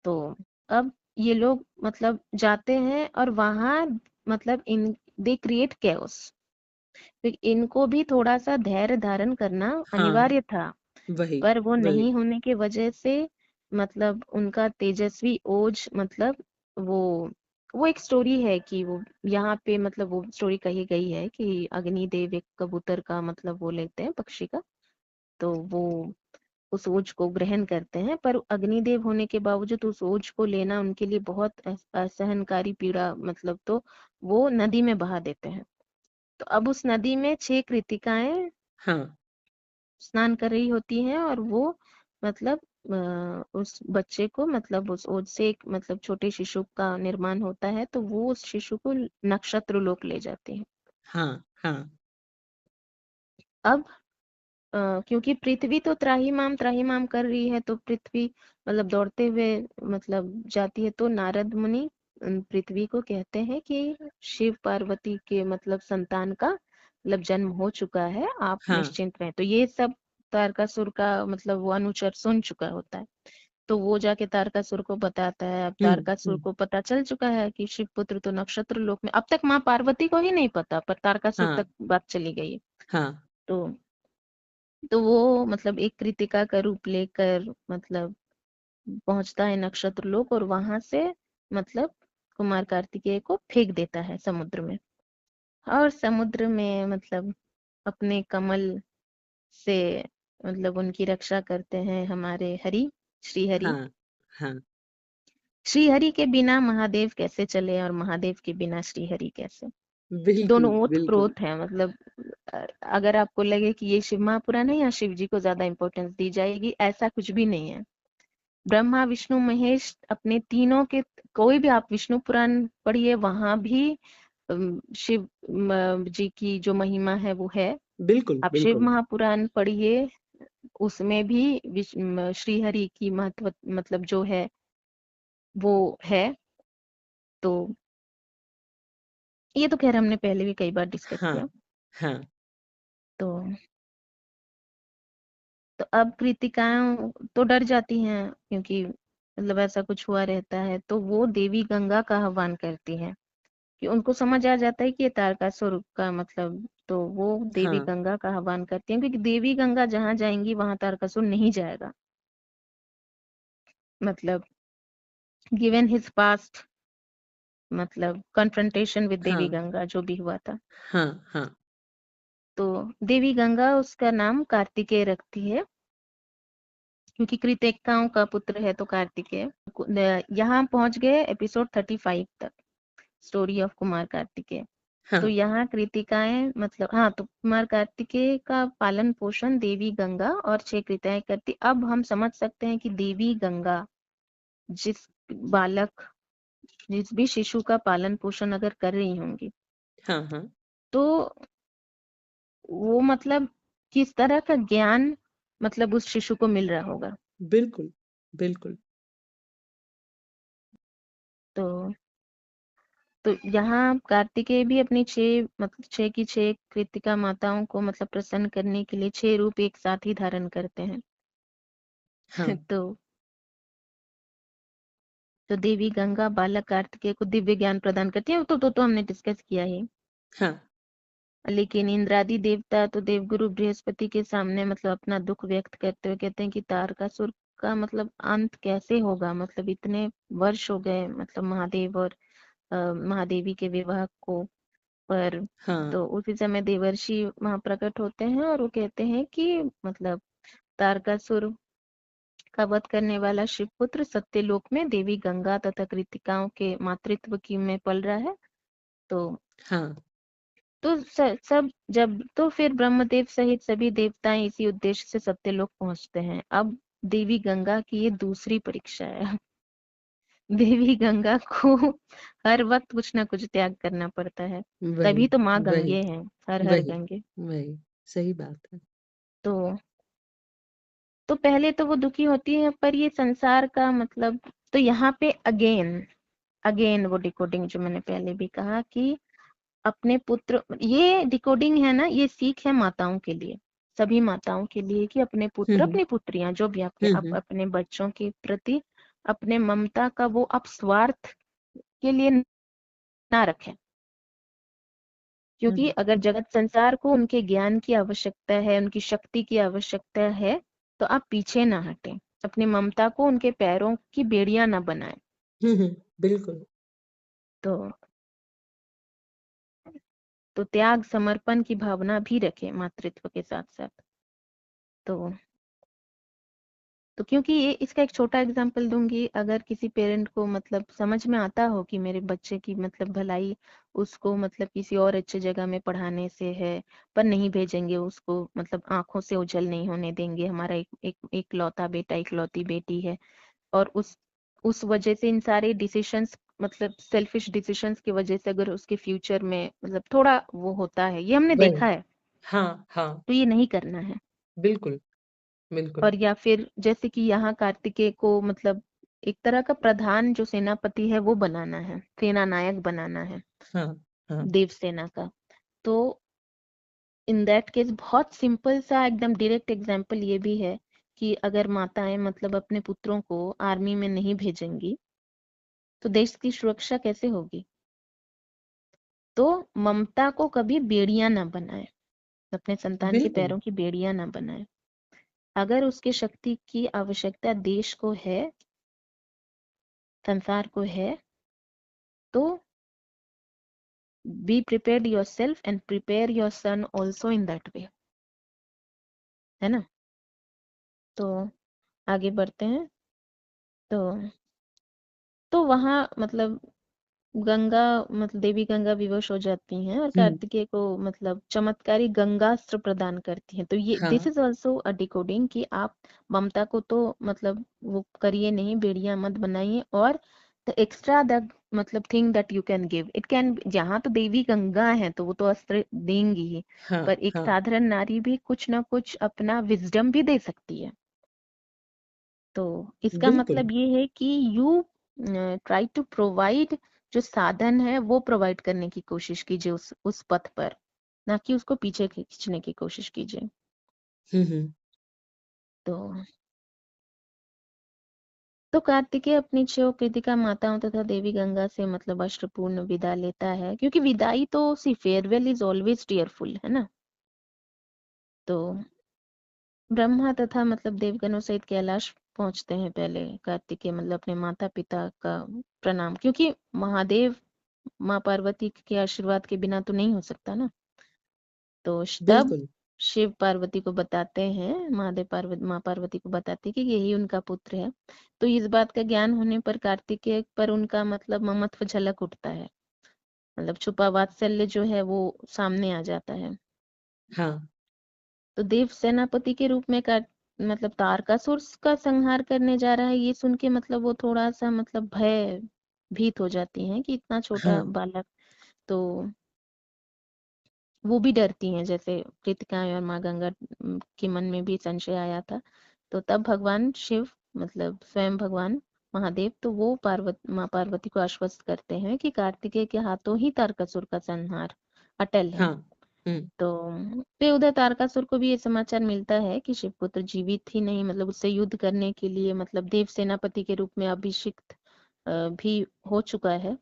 तो अब ये लोग मतलब जाते हैं और वहां मतलब इन दे क्रिएट कैओस, इनको भी थोड़ा सा धैर्य धारण करना हाँ, अनिवार्य था, वही, पर वो वही। नहीं होने की वजह से मतलब उनका तेजस्वी ओज मतलब वो एक स्टोरी है कि वो यहाँ पे मतलब वो स्टोरी कही गई है कि अग्निदेव एक कबूतर का मतलब वो लेते हैं, पक्षी का, तो वो उस ओज को ग्रहण करते हैं, पर अग्निदेव होने के बावजूद उस ओज को लेना उनके लिए बहुत असहनकारी पीड़ा मतलब, तो वो नदी में बहा देते हैं। तो अब उस नदी में 6 कृतिकाएं हाँ, स्नान कर रही होती हैं, और वो मतलब उस बच्चे को मतलब उस ओज से एक मतलब छोटे शिशु का निर्माण होता है, तो वो उस शिशु को नक्षत्र लोक ले जाती हैं। हाँ, हाँ, अब क्योंकि पृथ्वी तो त्राहिमाम कर रही है, तो पृथ्वी मतलब दौड़ते हुए मतलब जाती है, तो नारद मुनि पृथ्वी को कहते हैं कि शिव पार्वती के मतलब संतान का मतलब जन्म हो चुका है, आप हाँ। निश्चिंत रहें। तो ये सब तारकासुर का मतलब वो अनुचर सुन चुका होता है, तो वो जाके तारकासुर को बताता है। अब हुँ, तारकासुर हुँ। को पता चल चुका है कि शिव पुत्र तो नक्षत्र लोक में, अब तक माँ पार्वती को ही नहीं पता, पर तारकासुर हाँ, तक बात चली गई है। हाँ, तो वो मतलब एक कृतिका का रूप लेकर मतलब पहुंचता है नक्षत्र लोक, और वहां से मतलब कुमार कार्तिकेय को फेंक देता है समुद्र में। और समुद्र में मतलब अपने कमल से मतलब उनकी रक्षा करते हैं हमारे हरि, श्री हरि। हाँ, हाँ। श्री हरि के बिना महादेव कैसे चले, और महादेव के बिना श्री हरि कैसे। बिल्कुल, दोनों ओत बिल्कुल। प्रोत है मतलब। अगर आपको लगे कि ये शिव महापुराण है या शिव जी को ज्यादा इंपॉर्टेंस दी जाएगी, ऐसा कुछ भी नहीं है। ब्रह्मा विष्णु महेश अपने तीनों के, कोई भी आप विष्णु पुराण पढ़िए, वहां भी शिव जी की जो महिमा है वो है। बिल्कुल, आप शिव बिल्कुल। महापुराण पढ़िए, उसमें भी श्री हरि की महत्व मतलब जो है वो है। तो ये तो खैर हमने पहले भी कई बार डिस्कस हाँ, किया। हाँ, तो अब कृतिकाएं तो डर जाती हैं, क्योंकि मतलब ऐसा कुछ हुआ रहता है, तो वो देवी गंगा का आह्वान करती हैं, कि उनको समझ आ जाता है कि ये तारकासुर का मतलब, तो वो देवी हाँ, गंगा का आह्वान करती हैं, क्योंकि देवी गंगा जहां जाएंगी वहां तारकासुर नहीं जाएगा। मतलब गिवन हिज पास्ट मतलब कन्फ्रंटेशन विद देवी हाँ, गंगा जो भी हुआ था, हाँ, हाँ। तो देवी गंगा उसका नाम कार्तिकेय रखती है, क्योंकि कृतिकाओं का पुत्र है तो कार्तिकेय। यहाँ पहुंच गए एपिसोड 35 तक, स्टोरी ऑफ कुमार कार्तिकेय। तो हाँ, यहाँ कृतिकाएं मतलब हाँ, तो कुमार कार्तिकेय का पालन पोषण देवी गंगा और 6 कृतिकाएं करती। अब हम समझ सकते हैं कि देवी गंगा जिस बालक जिस भी शिशु का पालन पोषण अगर कर रही होंगी, हाँ, हाँ, तो वो मतलब किस तरह का ज्ञान मतलब उस शिशु को मिल रहा होगा। बिल्कुल, बिल्कुल। तो यहाँ कार्तिकेय भी अपनी 6 मतलब 6 की 6 कृतिका माताओं को मतलब प्रसन्न करने के लिए 6 रूप एक साथ ही धारण करते हैं। हाँ, तो देवी गंगा बालक कार्तिकेय को दिव्य ज्ञान प्रदान करती है। तो हमने डिस्कस किया है। हाँ, लेकिन इंद्रादि देवता तो देवगुरु बृहस्पति के सामने मतलब अपना दुख व्यक्त करते हुए कहते हैं कि तारकासुर का मतलब अंत कैसे होगा, मतलब इतने वर्ष हो गए मतलब महादेव और महादेवी के विवाह को। पर हाँ। तो उसी समय देवर्षि वहां प्रकट होते हैं और वो कहते हैं कि मतलब तारकासुर का वध करने वाला शिवपुत्र सत्यलोक में देवी गंगा तथा कृतिकाओं के मातृत्व की में पल रहा है। तो हाँ, सब जब तो फिर ब्रह्मदेव सहित सभी देवताएं इसी उद्देश्य से सत्यलोक पहुंचते हैं। अब देवी गंगा की ये दूसरी परीक्षा है। देवी गंगा को हर वक्त कुछ ना कुछ त्याग करना पड़ता है, वही, तभी तो माँ वही, गंगे हैं, हर हर वही, गंगे। वही, सही बात है। तो पहले तो वो दुखी होती है, पर ये संसार का मतलब, तो यहाँ पे अगेन अगेन वो डिकोडिंग जो मैंने पहले भी कहा कि अपने पुत्र, ये डिकोडिंग है ना, ये सीख है माताओं के लिए, सभी माताओं के लिए कि अपने हुँ, पुत्र हुँ, अपनी पुत्रियां जो भी आपके हुँ, हुँ, अपने बच्चों के प्रति अपने ममता का वो आप स्वार्थ के लिए ना रखें। क्योंकि हुँ, अगर जगत संसार को उनके ज्ञान की आवश्यकता है, उनकी शक्ति की आवश्यकता है, तो आप पीछे ना हटें, अपनी ममता को उनके पैरों की बेड़ियां ना बनाएं। हुँ, हुँ, बिल्कुल, तो त्याग समर्पण की भावना भी रखें मातृत्व के साथ साथ। तो क्योंकि ये इसका एक छोटा एग्जांपल दूंगी, अगर किसी पेरेंट को मतलब समझ में आता हो कि मेरे बच्चे की मतलब भलाई उसको मतलब किसी और अच्छे जगह में पढ़ाने से है, पर नहीं भेजेंगे उसको, मतलब आंखों से ओझल नहीं होने देंगे, हमारा एक लौता बेटा इकलौती बेटी है, और उस वजह से इन सारे डिसीशंस मतलब सेल्फिश डिसीशंस की वजह से अगर उसके फ्यूचर में मतलब थोड़ा वो होता है, ये हमने वही। देखा है, हाँ, हाँ, तो ये नहीं करना है। बिल्कुल, बिल्कुल। और या फिर जैसे कि यहाँ कार्तिकेय को मतलब एक तरह का प्रधान जो सेनापति है वो बनाना है, सेना नायक बनाना है हाँ, हाँ, देवसेना का। तो इन दैट केस बहुत सिंपल सा एकदम डायरेक्ट एग्जांपल ये भी है कि अगर माताएं मतलब अपने पुत्रों को आर्मी में नहीं भेजेंगी तो देश की सुरक्षा कैसे होगी। तो ममता को कभी बेड़ियां ना बनाए, अपने संतान के बिल्कुल, पैरों की बेड़ियां ना बनाए। अगर उसके शक्ति की आवश्यकता देश को है, संसार को है, तो be prepared yourself and prepare your son also in that way, है ना। तो आगे बढ़ते हैं। तो वहां मतलब गंगा मतलब देवी गंगा विवश हो जाती हैं और हुँ, कार्तिकेय को मतलब चमत्कारी गंगास्त्र प्रदान करती हैं। तो ये हाँ, this is also a decoding कि आप ममता को तो मतलब वो करिए नहीं, बेड़ियां मत बनाइए, और द एक्स्ट्रा द मतलब thing that you can give it can, जहाँ तो देवी गंगा है तो वो तो अस्त्र देंगी ही, हाँ, पर एक हाँ, साधारण नारी भी कुछ ना कुछ अपना विजडम भी दे सकती है। तो इसका बिल्कुल, मतलब ये है कि यू ट्राई टू प्रोवाइड, जो साधन है वो प्रोवाइड करने की कोशिश कीजिए उस पथ पर, ना कि उसको पीछे खींचने की कोशिश कीजिए। हुँ, हुँ, तो कार्तिकेय अपनी 6 कृतिका माताओं तथा देवी गंगा से मतलब अश्रुपूर्ण विदा लेता है, क्योंकि विदाई तो सी फेयरवेल इज ऑलवेज टीयरफुल, है ना। तो ब्रह्मा तथा मतलब देवगणों सहित कैलाश पहुंचते हैं पहले कार्तिकेय मतलब अपने माता पिता का प्रणाम, क्योंकि महादेव माँ पार्वती के आशीर्वाद के बिना तो नहीं हो सकता ना। तो तब बिल्कुल, शिव पार्वती को बताते हैं, महादेव पार्वती माँ पार्वती को बताते हैं कि यही उनका पुत्र है। तो इस बात का ज्ञान होने पर कार्तिकेय पर उनका मतलब ममत्व झलक उठता है। मतलब छुपा वात्सल्य जो है वो सामने आ जाता है। हाँ तो देव सेनापति के रूप में का मतलब तारकासुर का संहार करने जा रहा है, ये सुन के मतलब वो थोड़ा सा मतलब भय भीत हो जाती हैं कि इतना छोटा हाँ बालक। तो वो भी डरती हैं, जैसे कृतिकाएं और माँ गंगा के मन में भी संशय आया था। तो तब भगवान शिव मतलब स्वयं भगवान महादेव तो वो माँ पार्वती को आश्वस्त करते हैं कि कार्तिकेय के हाथों ही तारकासुर का संहार अटल है। हाँ। हम्म। तो फिर उधर तारकासुर को भी ये समाचार मिलता है कि शिवपुत्र जीवित ही नहीं, मतलब उससे युद्ध करने के लिए मतलब देव सेनापति के रूप में अभिषिक्त भी हो चुका है।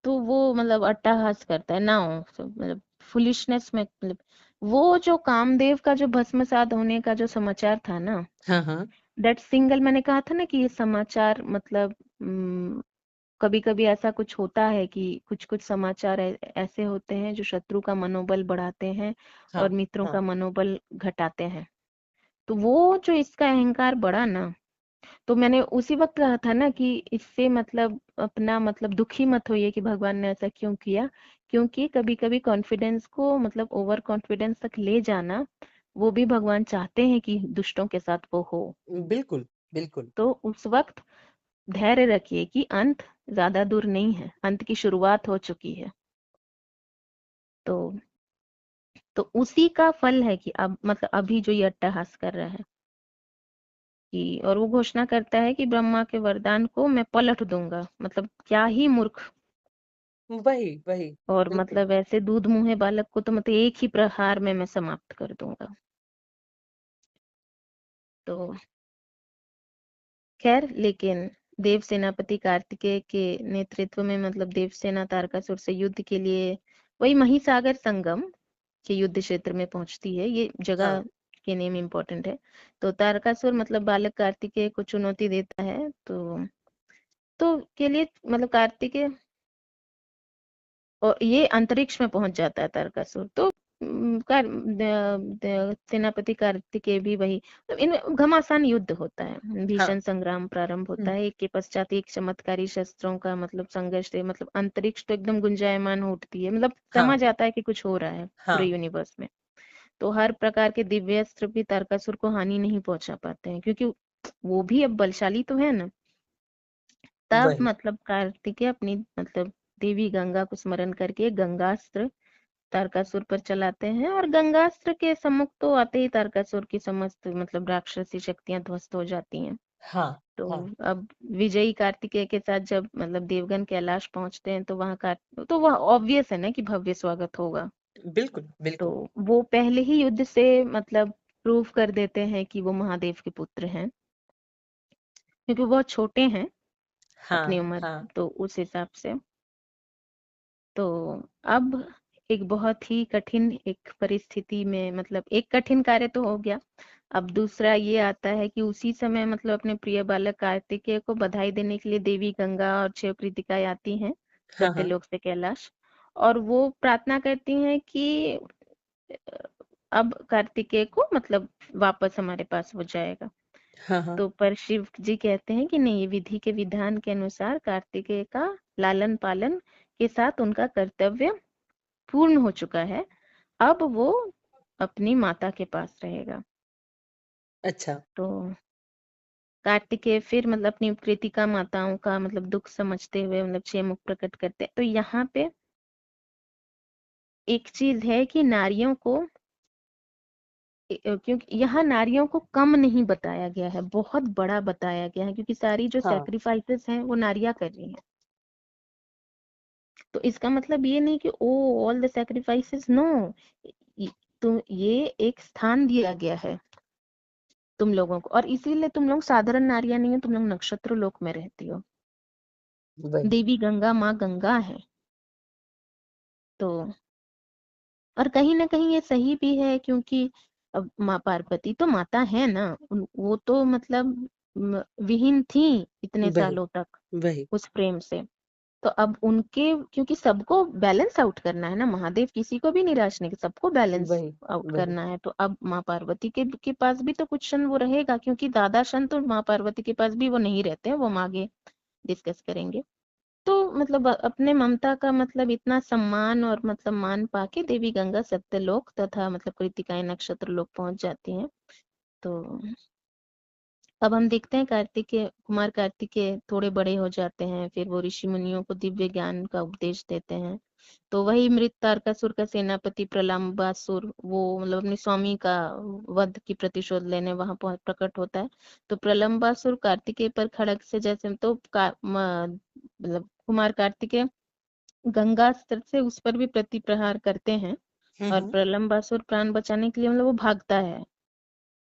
तो वो मतलब अट्टहास करता है ना, मतलब फुलिशनेस में मतलब वो जो कामदेव का जो भस्मसात होने का जो समाचार था ना, हाँ हाँ दैट सिंगल, मैंने कहा था ना कि ये समाचार मतलब कभी कभी ऐसा कुछ होता है कि कुछ कुछ समाचार ऐसे होते हैं जो शत्रु का मनोबल बढ़ाते हैं हाँ और मित्रों हाँ। का मनोबल घटाते हैं। तो वो जो इसका अहंकार बढ़ा ना, तो मैंने उसी वक्त कहा था ना कि इससे मतलब अपना मतलब दुखी मत होइए कि भगवान ने ऐसा क्यों किया, क्योंकि कभी कभी कॉन्फिडेंस को मतलब ओवर कॉन्फिडेंस तक ले जाना वो भी भगवान चाहते हैं कि दुष्टों के साथ वो हो। बिल्कुल बिल्कुल। तो उस वक्त धैर्य रखिए कि अंत ज्यादा दूर नहीं है, अंत की शुरुआत हो चुकी है। तो उसी का फल है कि अब मतलब अभी जो ये अट्टहास कर रहा है कि, और वो घोषणा करता है कि ब्रह्मा के वरदान को मैं पलट दूंगा, मतलब क्या ही मूर्ख। वही वही। और बिल्कुल। मतलब ऐसे दूध मुंहे बालक को तो मतलब एक ही प्रहार में मैं समाप्त कर दूंगा। तो खैर, लेकिन देव सेनापति कार्तिकेय के नेतृत्व में मतलब देवसेना तारकासुर से युद्ध के लिए वही महिसागर संगम के युद्ध क्षेत्र में पहुंचती है। ये जगह हाँ के नेम इम्पोर्टेंट है। तो तारकासुर मतलब बालक कार्तिकेय को चुनौती देता है। तो के लिए मतलब कार्तिकेय, और ये अंतरिक्ष में पहुंच जाता है तारकासुर। तो सेनापति कार्तिकेय भी वही, मतलब इनमें घमासान युद्ध होता है, हाँ। भीषण संग्राम प्रारंभ होता हम्म, है, एक के पश्चात एक चमत्कारी शस्त्रों का मतलब संघर्ष से मतलब अंतरिक्ष तो एकदम गुंजायमान हो उठती है, मतलब हाँ समझ आता है कि कुछ हो रहा है पूरे हाँ। यूनिवर्स में। तो हर प्रकार के दिव्यास्त्र भी तारकासुर को हानि नहीं पहुंचा पाते हैं, क्योंकि वो भी अब बलशाली तो है ना। तब वही। मतलब कार्तिकेय अपनी मतलब देवी गंगा को स्मरण करके गंगास्त्र तारकासुर पर चलाते हैं, और गंगास्त्र के सम्मुख तो आते ही तारकासुर की समस्त मतलब राक्षसी शक्तियां ध्वस्त हो जाती हैं। हाँ तो हाँ। अब विजयी कार्तिकेय के साथ जब मतलब देवगन कैलाश पहुंचते हैं तो तो वह ऑब्वियस है ना कि भव्य स्वागत होगा। बिल्कुल तो बिल्कुल। वो पहले ही युद्ध से मतलब प्रूव कर देते हैं कि वो महादेव के पुत्र हैं, क्योंकि वो बहुत छोटे हैं अपनी हाँ उम्र, हाँ। तो उस हिसाब से। तो अब एक बहुत ही कठिन एक परिस्थिति में मतलब एक कठिन कार्य तो हो गया। अब दूसरा ये आता है कि उसी समय मतलब अपने प्रिय बालक कार्तिकेय को बधाई देने के लिए देवी गंगा और शिव कृतिकाएं आती हैं हाँ हाँ सत्यलोक से कैलाश। और वो प्रार्थना करती हैं कि अब कार्तिकेय को मतलब वापस हमारे पास हो जाएगा। हाँ हाँ। तो पर शिव जी कहते हैं कि नहीं, ये विधि के विधान के अनुसार कार्तिकेय का लालन पालन के साथ उनका कर्तव्य पूर्ण हो चुका है। अब वो अपनी माता के पास रहेगा। अच्छा। तो कार्तिकेय फिर मतलब अपनी कृतिका माताओं का मतलब दुख समझते हुए मतलब छह मुख प्रकट करते हैं। तो यहाँ पे एक चीज है कि नारियों को क्योंकि यहाँ नारियों को कम नहीं बताया गया है, बहुत बड़ा बताया गया है, क्योंकि सारी जो हाँ। सैक्रिफाइसेस हैं वो नारियां कर रही हैं। तो इसका मतलब ये नहीं कि ओ ऑल द सैक्रिफाइसेस, नो। तो ये एक स्थान दिया गया है तुम लोगों को, और इसीलिए तुम लोग साधारण नारियां नहीं हो, तुम लोग नक्षत्र लोक में रहती हो। वही। देवी गंगा माँ गंगा है। तो और कहीं ना कहीं ये सही भी है, क्योंकि अब माँ पार्वती तो माता है ना, वो तो मतलब विहीन थी इतने वही सालों तक वही उस प्रेम से। तो अब उनके, क्योंकि सबको बैलेंस आउट करना है ना, महादेव किसी को भी निराश नहीं, सबको बैलेंस वही आउट वही। करना है। तो अब माँ पार्वती के पास भी तो कुछ क्षण वो रहेगा, क्योंकि दादा क्षण तो माँ पार्वती के पास भी वो नहीं रहते हैं, वो हम आगे डिस्कस करेंगे। तो मतलब अपने ममता का मतलब इतना सम्मान और मतलब मान पाके देवी गंगा सत्यलोक तथा मतलब कृतिकाएं नक्षत्र लोक पहुंच जाती हैं। तो अब हम देखते हैं कार्तिकेय कुमार कार्तिकेय थोड़े बड़े हो जाते हैं, फिर वो ऋषि मुनियों को दिव्य ज्ञान का उपदेश देते हैं। तो वही मृत तारकासुर का सेनापति प्रलंबासुर वो मतलब अपने स्वामी का वध की प्रतिशोध लेने वहां प्रकट होता है। तो प्रलंबासुर कार्तिकेय पर खड़ग से जैसे तो मतलब कुमार कार्तिकेय गंगास्त्र से उस पर भी प्रति प्रहार करते हैं, और प्रलंबासुर प्राण बचाने के लिए मतलब वो भागता है।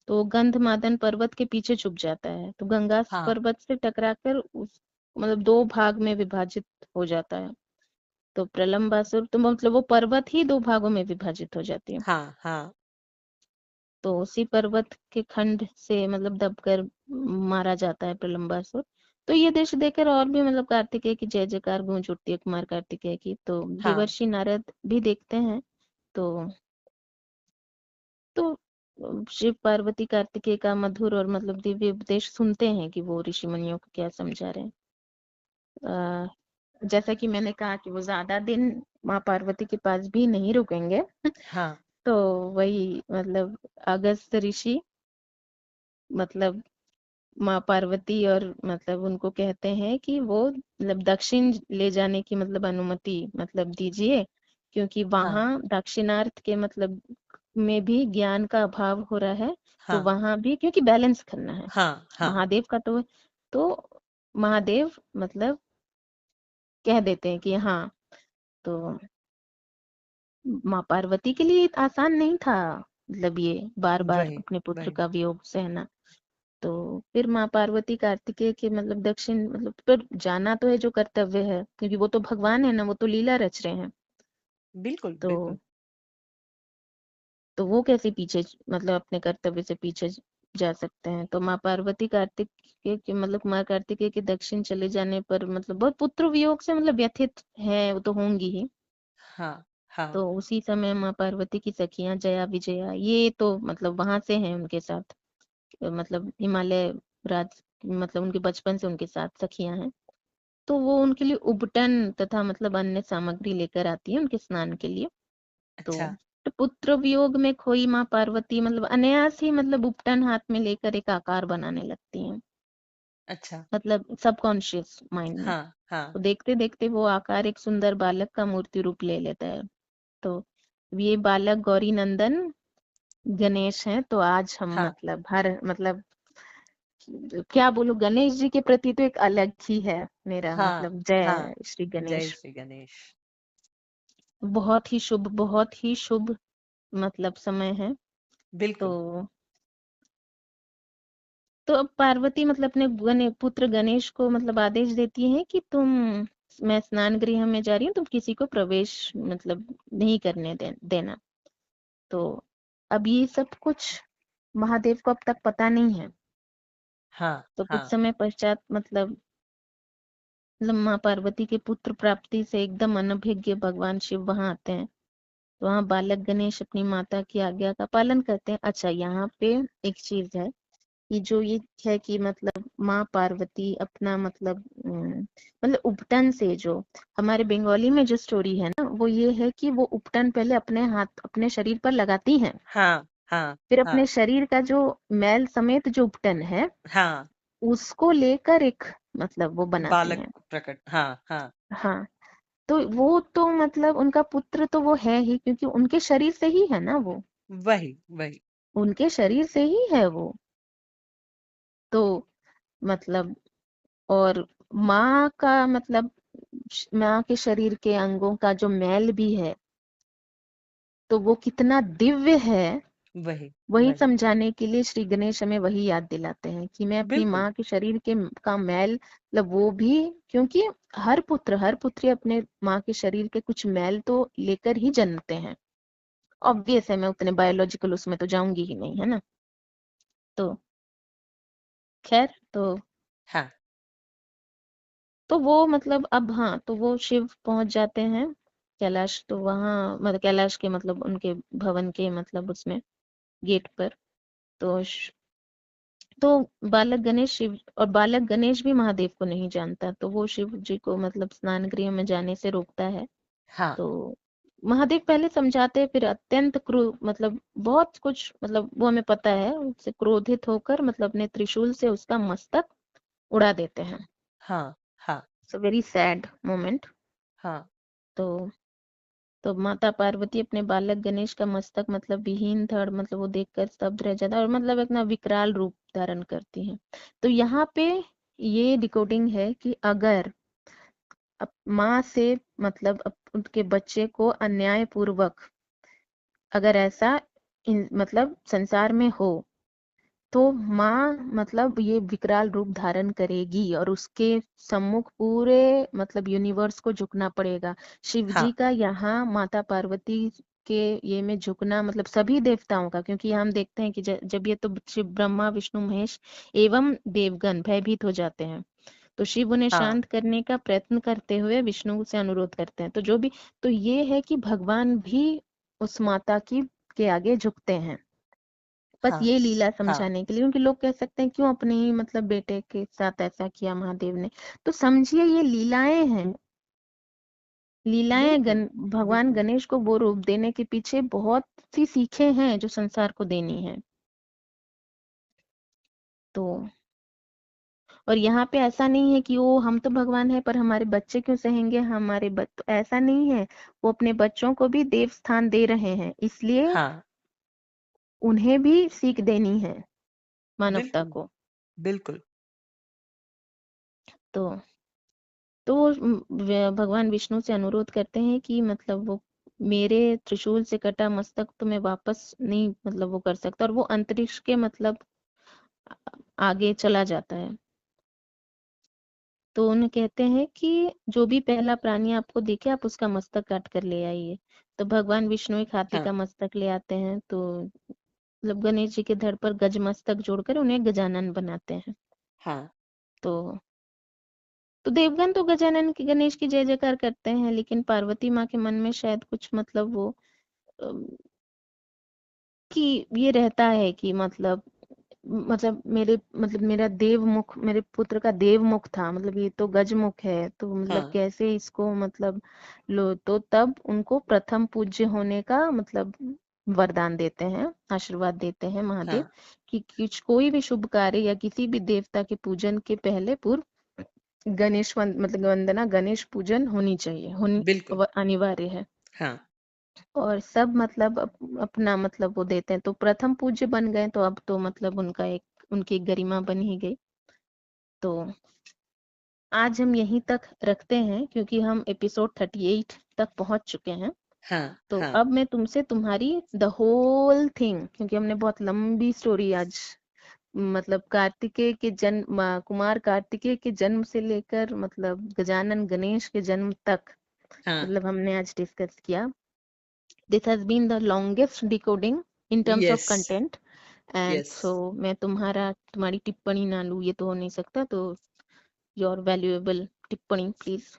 तो गंधमादन पर्वत के पीछे छुप जाता है, तो गंगा हाँ पर्वत से टकराकर उस मतलब दो भाग में विभाजित हो जाता है। तो प्रलंबासुर तो मतलब वो पर्वत ही दो भागों में विभाजित हो जाती है। हाँ हाँ तो उसी पर्वत के खंड से मतलब दबकर मारा जाता है प्रलंबासुर। तो ये दृश्य देखकर और भी मतलब कार्तिकेय की जय जयकार गूंज उठती है, कुमार कार्तिकेय की। तो हाँ देवर्षि नारद भी देखते हैं। तो तो शिव पार्वती कार्तिकेय का मधुर और मतलब दिव्य उपदेश सुनते हैं कि वो ऋषि मुनियों को क्या समझा रहे हैं। जैसा कि मैंने कहा कि वो ज्यादा दिन माँ पार्वती के पास भी नहीं रुकेंगे। हाँ तो वही मतलब अगस्त ऋषि मतलब माँ पार्वती और मतलब उनको कहते हैं कि वो मतलब दक्षिण ले जाने की मतलब अनुमति मतलब दीजिए, क्योंकि हाँ वहां दक्षिणार्थ के मतलब में भी ज्ञान का अभाव हो रहा है। तो हाँ वहां भी क्योंकि बैलेंस करना है हाँ हाँ महादेव का। तो महादेव मतलब कह देते हैं कि हाँ। तो माँ पार्वती के लिए आसान नहीं था मतलब ये बार बार वही अपने पुत्र वही का वियोग सहना। तो फिर माँ पार्वती कार्तिकेय के मतलब दक्षिण मतलब पर जाना तो है जो कर्तव्य है, क्योंकि वो तो भगवान है ना, वो तो लीला रच रहे हैं। बिल्कुल तो बिल्कुल। तो वो कैसे पीछे मतलब अपने कर्तव्य से पीछे जा सकते हैं। तो माँ पार्वती कार्तिकेय के मतलब माँ कार्तिकेय के दक्षिण चले जाने पर मतलब बहुत पुत्र वियोग से मतलब व्यथित है, वो तो होंगी ही। हाँ हाँ तो उसी समय माँ पार्वती की सखियां जया विजया ये तो मतलब वहां से हैं उनके साथ, मतलब हिमालय राज मतलब उनके बचपन से उनके साथ सखियां हैं। तो वो उनके लिए उबटन तथा मतलब अन्य सामग्री लेकर आती है उनके स्नान के लिए। तो अच्छा पुत्र वियोग में खोई माँ पार्वती मतलब अनायास ही मतलब उपटन हाथ में लेकर एक आकार बनाने लगती हैं, अच्छा। मतलब सबकॉन्शियस माइंड में। हाँ हाँ तो देखते देखते वो आकार एक सुंदर बालक का मूर्ति रूप ले लेता है। तो ये बालक गौरी नंदन गणेश हैं। तो आज हम हाँ मतलब हर मतलब क्या बोलूं, गणेश जी के प्रति तो एक अलग ही है मेरा हाँ मतलब जय हाँ। श्री जय गणेश। श्री गणेश। बहुत ही शुभ मतलब समय है। तो बिल्कुल। तो अब पार्वती मतलब अपने पुत्र गणेश को मतलब आदेश देती है कि मैं स्नान गृह में जा रही हूँ, तुम किसी को प्रवेश मतलब नहीं करने देना। तो अब ये सब कुछ महादेव को अब तक पता नहीं है। हाँ तो कुछ हाँ समय पश्चात मतलब माँ पार्वती के पुत्र प्राप्ति से एकदम अनभिज्ञ भगवान शिव वहां आते हैं। तो वहाँ बालक गणेश अपनी माता की आज्ञा का पालन करते हैं। अच्छा, यहाँ पे एक चीज है कि जो ये है कि मतलब माँ पार्वती अपना मतलब उपटन से जो हमारे बंगाली में जो स्टोरी है ना, वो ये है कि वो उपटन पहले अपने हाथ अपने शरीर पर लगाती हैं, हाँ हाँ फिर अपने हाँ शरीर का जो मैल समेत जो उपटन है हाँ। उसको लेकर एक मतलब वो बनाती बालक हैं। प्रकट। हाँ हाँ। हाँ, तो वो तो मतलब उनका पुत्र तो वो है ही, क्योंकि उनके शरीर से ही है ना वो, वही वही। उनके शरीर से ही है वो। तो मतलब और माँ का मतलब माँ के शरीर के अंगों का जो मैल भी है तो वो कितना दिव्य है, वही वही वही। समझाने के लिए श्री गणेश हमें वही याद दिलाते हैं कि मैं अपनी बिल्कुल। माँ के शरीर के का मैल मतलब वो भी, क्योंकि हर पुत्री अपने माँ के शरीर के कुछ मैल तो लेकर ही जन्मते हैं। ऑब्वियस है, मैं उतने बायोलॉजिकल उसमें तो जाऊंगी ही नहीं, है ना। तो खैर हाँ तो वो मतलब अब हाँ, तो वो शिव पहुंच जाते हैं कैलाश। तो वहाँ मतलब कैलाश के मतलब उनके भवन के मतलब उसमें गेट पर। तो तो बालक गणेश शिव और बालक गणेश भी महादेव को नहीं जानता, तो वो शिव जी को मतलब स्नान गृह में जाने से रोकता है। हाँ, तो महादेव पहले समझाते हैं, फिर अत्यंत क्रू मतलब बहुत कुछ मतलब वो हमें पता है, उससे क्रोधित होकर मतलब अपने त्रिशूल से उसका मस्तक उड़ा देते हैं। हाँ, हाँ, it's a very sad moment. हाँ, तो माता पार्वती अपने बालक गणेश का मस्तक मतलब विहीन धड़ मतलब वो देखकर स्तब्ध रह जाता है, और मतलब इतना विकराल रूप धारण करती है। तो यहाँ पे ये डिकोडिंग है कि अगर माँ से मतलब उनके बच्चे को अन्याय पूर्वक अगर ऐसा मतलब संसार में हो, तो माँ मतलब ये विकराल रूप धारण करेगी और उसके सम्मुख पूरे मतलब यूनिवर्स को झुकना पड़ेगा। शिव हाँ, जी का यहाँ माता पार्वती के ये में झुकना मतलब सभी देवताओं का, क्योंकि हम देखते हैं कि जब ये तो शिव ब्रह्मा विष्णु महेश एवं देवगण भयभीत हो जाते हैं, तो शिव उन्हें हाँ, शांत करने का प्रयत्न करते हुए विष्णु से अनुरोध करते हैं। तो जो भी, तो ये है कि भगवान भी उस माता की के आगे झुकते हैं, बस हाँ, ये लीला हाँ, समझाने के लिए। क्योंकि लोग कह सकते हैं क्यों अपने ही मतलब बेटे के साथ ऐसा किया महादेव ने, तो समझिए ये लीलाएं हैं। लीलाएं बिल्कुल, भगवान बिल्कुल, गणेश को वो रूप देने के पीछे बहुत सी सीखें हैं जो संसार को देनी है। तो और यहाँ पे ऐसा नहीं है कि वो हम तो भगवान है पर हमारे बच्चे क्यों सहेंगे, हमारे तो ऐसा नहीं है। वो अपने बच्चों को भी देव स्थान दे रहे हैं, इसलिए हाँ, उन्हें भी सीख देनी है मानवता बिल्कुल, को। बिल्कुल, तो भगवान विष्णु से अनुरोध करते हैं कि मतलब वो मेरे त्रिशूल से कटा मस्तक तो मैं वापस नहीं मतलब वो कर सकता, और वो अंतरिक्ष के मतलब आगे चला जाता है। तो उन्हें कहते हैं कि जो भी पहला प्राणी आपको दिखे आप उसका मस्तक काट कर ले आइए। तो भगवान विष्णु एक हाथी हाँ, का मस्तक ले आते हैं, तो मतलब गणेश जी के धड़ पर गज मस्तक जोड़कर उन्हें गजानन बनाते हैं। हाँ, तो देवगण तो गजानन की गणेश की जय जयकार करते हैं, लेकिन पार्वती माँ के मन में शायद कुछ मतलब वो अम, कि ये रहता है कि मतलब मेरे मतलब मेरा देव मुख मेरे पुत्र का देव मुख था, मतलब ये तो गज मुख है, तो मतलब हाँ, कैसे इसको मतलब लो। तो तब उनको प्रथम पूज्य होने का मतलब वरदान देते हैं, आशीर्वाद देते हैं महादेव, हाँ, कि कुछ कोई भी शुभ कार्य या किसी भी देवता के पूजन के पहले पूर्व मतलब वंदना गणेश पूजन होनी चाहिए, होनी बिल्कुल, अनिवार्य है। हाँ, और सब मतलब अपना मतलब वो देते हैं, तो प्रथम पूज्य बन गए, तो अब तो मतलब उनका एक उनकी एक गरिमा बन ही गई। तो आज हम यहीं तक रखते हैं क्योंकि हम एपिसोड 38 तक पहुंच चुके हैं। हाँ, तो हाँ, अब मैं तुमसे तुम्हारी द होल थिंग, क्योंकि हमने बहुत लंबी स्टोरी आज मतलब कार्तिकेय के जन्म कुमार कार्तिकेय के जन्म से लेकर मतलब गजानन गणेश के जन्म तक हाँ, मतलब हमने आज डिस्कस किया। This has been the longest decoding in terms of yes, content, and yes. so मैं तुम्हारी टिप्पणी ना लूँ ये तो हो नहीं सकता, तो your valuable टिप्पणी प्लीज।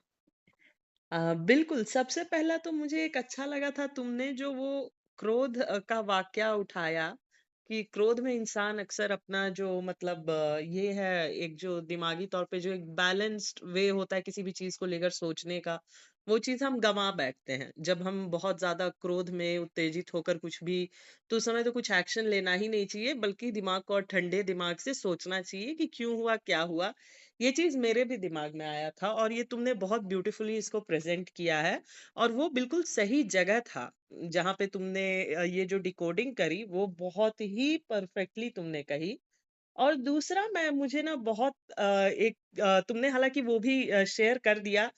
बिल्कुल, सबसे पहला तो मुझे एक अच्छा लगा था तुमने जो वो क्रोध का वाकया उठाया कि क्रोध में इंसान अक्सर अपना जो मतलब ये है एक जो दिमागी तौर पे जो एक बैलेंस्ड वे होता है किसी भी चीज को लेकर सोचने का, वो चीज हम गंवा बैठते हैं जब हम बहुत ज्यादा क्रोध में उत्तेजित होकर कुछ भी, तो उस समय तो कुछ एक्शन लेना ही नहीं चाहिए बल्कि दिमाग को और ठंडे दिमाग से सोचना चाहिए कि क्यों हुआ क्या हुआ। ये चीज मेरे भी दिमाग में आया था और ये तुमने बहुत ब्यूटीफुली इसको प्रेजेंट किया है और वो बिल्कुल सही जगह था जहां पे तुमने ये जो डिकोडिंग करी वो बहुत ही परफेक्टली तुमने कही। और दूसरा मैं मुझे ना बहुत तुमने हालांकि वो भी शेयर कर दिया,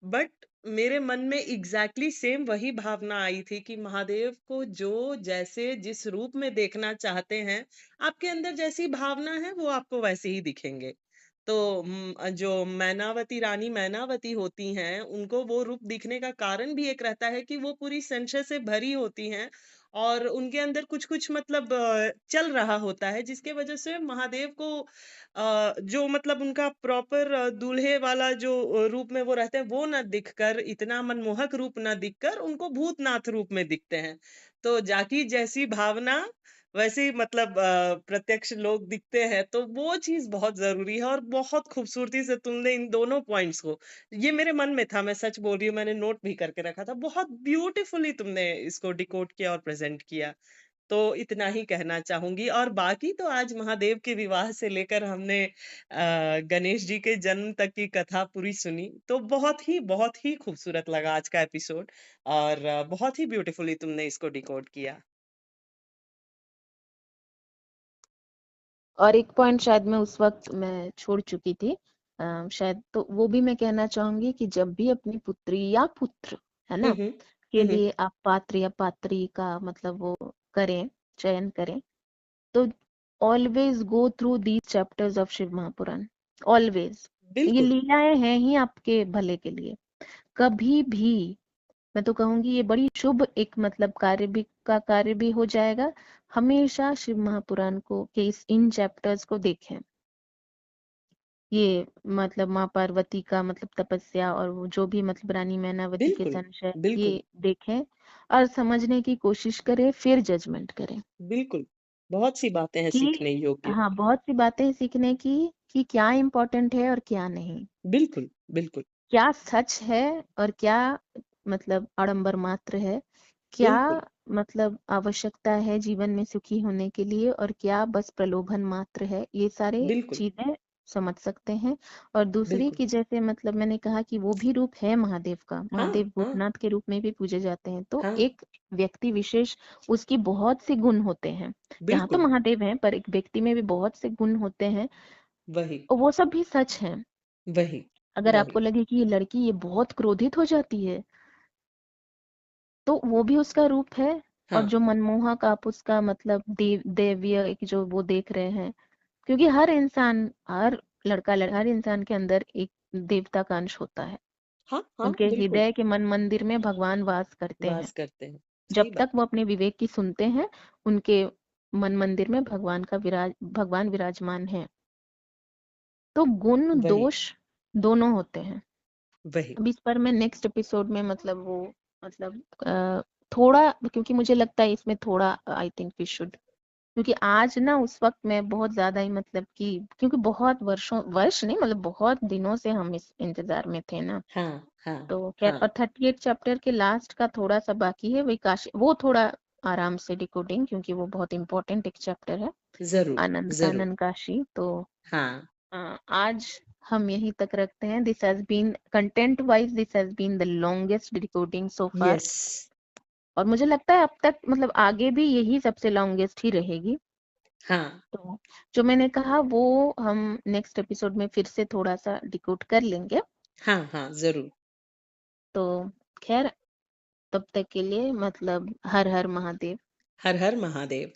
बट मेरे मन में एग्जैक्टली सेम वही भावना आई थी कि महादेव को जो जैसे जिस रूप में देखना चाहते हैं, आपके अंदर जैसी भावना है वो आपको वैसे ही दिखेंगे। तो जो मैनावती रानी मैनावती होती हैं उनको वो रूप दिखने का कारण भी एक रहता है कि वो पूरी संशय से भरी होती हैं और उनके अंदर कुछ-कुछ मतलब चल रहा होता है जिसके वजह से महादेव को जो मतलब उनका प्रॉपर दूल्हे वाला जो रूप में वो रहते हैं वो ना दिखकर इतना मनमोहक रूप ना दिखकर उनको भूतनाथ रूप में दिखते हैं। तो जाकी जैसी भावना वैसे ही मतलब प्रत्यक्ष लोग दिखते हैं, तो वो चीज़ बहुत ज़रूरी है और बहुत खूबसूरती से तुमने इन दोनों पॉइंट्स को, ये मेरे मन में था, मैं सच बोल रही हूँ, मैंने नोट भी करके रखा था। बहुत ब्यूटीफुली तुमने इसको डिकोड किया और प्रेज़ेंट किया। तो इतना ही कहना चाहूँगी और बाकी तो आज महादेव के विवाह से लेकर हमने गणेश जी के जन्म तक की कथा पूरी सुनी, तो बहुत ही खूबसूरत लगा आज का एपिसोड और बहुत ही ब्यूटीफुली तुमने इसको डिकोड किया। और एक पॉइंट शायद मैं उस वक्त मैं छोड़ चुकी थी, शायद तो वो भी मैं कहना चाहूंगी कि जब भी अपनी पुत्री या पुत्र, है हुँ, ना, हुँ। के हुँ, हुँ। लिए आप पात्र या पात्री का मतलब वो करें, चयन करें, तो always go through these chapters of Shiv Mahapuran. Always, ये बिल्कुल, लीलाएं हैं ही आपके भले के लिए। कभी भी, मैं तो कहूंगी ये बड़ी शुभ एक मतलब कार्य भी हो जाएगा। हमेशा शिव महापुराण को के इन चैप्टर्स को देखें। ये मतलब माँ पार्वती का मतलब तपस्या और वो जो भी मतलब रानी मैनावती के बिल्कुल, संशय, बिल्कुल, ये देखें और समझने की कोशिश करें, फिर जजमेंट करें बिल्कुल। बहुत सी बातें हैं कि सीखने योग्य। हाँ, बहुत सी बातें सीखने की कि क्या इम्पोर्टेंट है और क्या नहीं, बिल्कुल, बिल्कुल, क्या सच है और क्या मतलब आडंबर मात्र है, क्या बिल्कुल, मतलब आवश्यकता है जीवन में सुखी होने के लिए और क्या बस प्रलोभन मात्र है, ये सारे बिल्कुल, चीजें समझ सकते हैं। और दूसरी बिल्कुल। की जैसे मतलब मैंने कहा कि वो भी रूप है महादेव का, हाँ, महादेव हाँ, भूतनाथ के रूप में भी पूजे जाते हैं, तो हाँ, एक व्यक्ति विशेष, उसकी बहुत सी गुण होते हैं। यहाँ तो बिल्कुल, महादेव हैं पर एक व्यक्ति में भी बहुत से गुण होते हैं, वही, और वो सब भी सच है। वही, अगर आपको वही। लगे कि ये लड़की ये बहुत क्रोधित हो जाती है, तो वो भी उसका रूप है। और हाँ, जो मनमोहक आप उसका मतलब देव्य एक जो वो देख रहे हैं, क्योंकि हर इंसान, हर हर इंसान के अंदर एक देवता का अंश होता है। हाँ, हाँ, उनके बिल्कुल, हृदय के मन मंदिर में भगवान वास करते हैं। वास करते हैं। जब सही तक बात। वो अपने विवेक की सुनते हैं, उनके मन मंदिर में भगवान विराजमान है। तो गुण वही, दोष दोनों होते हैं। वही। अब इस पर मैं नेक्स्ट एपिसोड में मतलब वो मतलब थोड़ा, क्योंकि मुझे लगता है इसमें थोड़ा आई थिंक वी शुड, क्योंकि आज ना उस वक्त मैं बहुत ज्यादा ही मतलब कि, क्योंकि बहुत वर्ष नहीं मतलब बहुत दिनों से हम इस इंतजार में थे ना। हाँ, हाँ, तो खैर, और हाँ। 38 चैप्टर के लास्ट का थोड़ा सा बाकी है, वही काशी, वो थोड़ा आराम से डिकोडिंग, क्योंकि वो बहुत इंपॉर्टेंट एक चैप्टर है, ज़रूर, आनंद ज़रूर। कानन काशी। तो हाँ, आज हम यहीं तक रखते हैं। This has been content wise, this has been the longest decoding so far. Yes. और मुझे लगता है अब तक मतलब आगे भी यही सबसे लॉन्गेस्ट ही रहेगी। हाँ, तो जो मैंने कहा वो हम नेक्स्ट एपिसोड में फिर से थोड़ा सा डिकोड कर लेंगे। हाँ, हाँ, ज़रूर। तो खैर, तब तक के लिए मतलब हर हर महादेव। हर हर महादेव।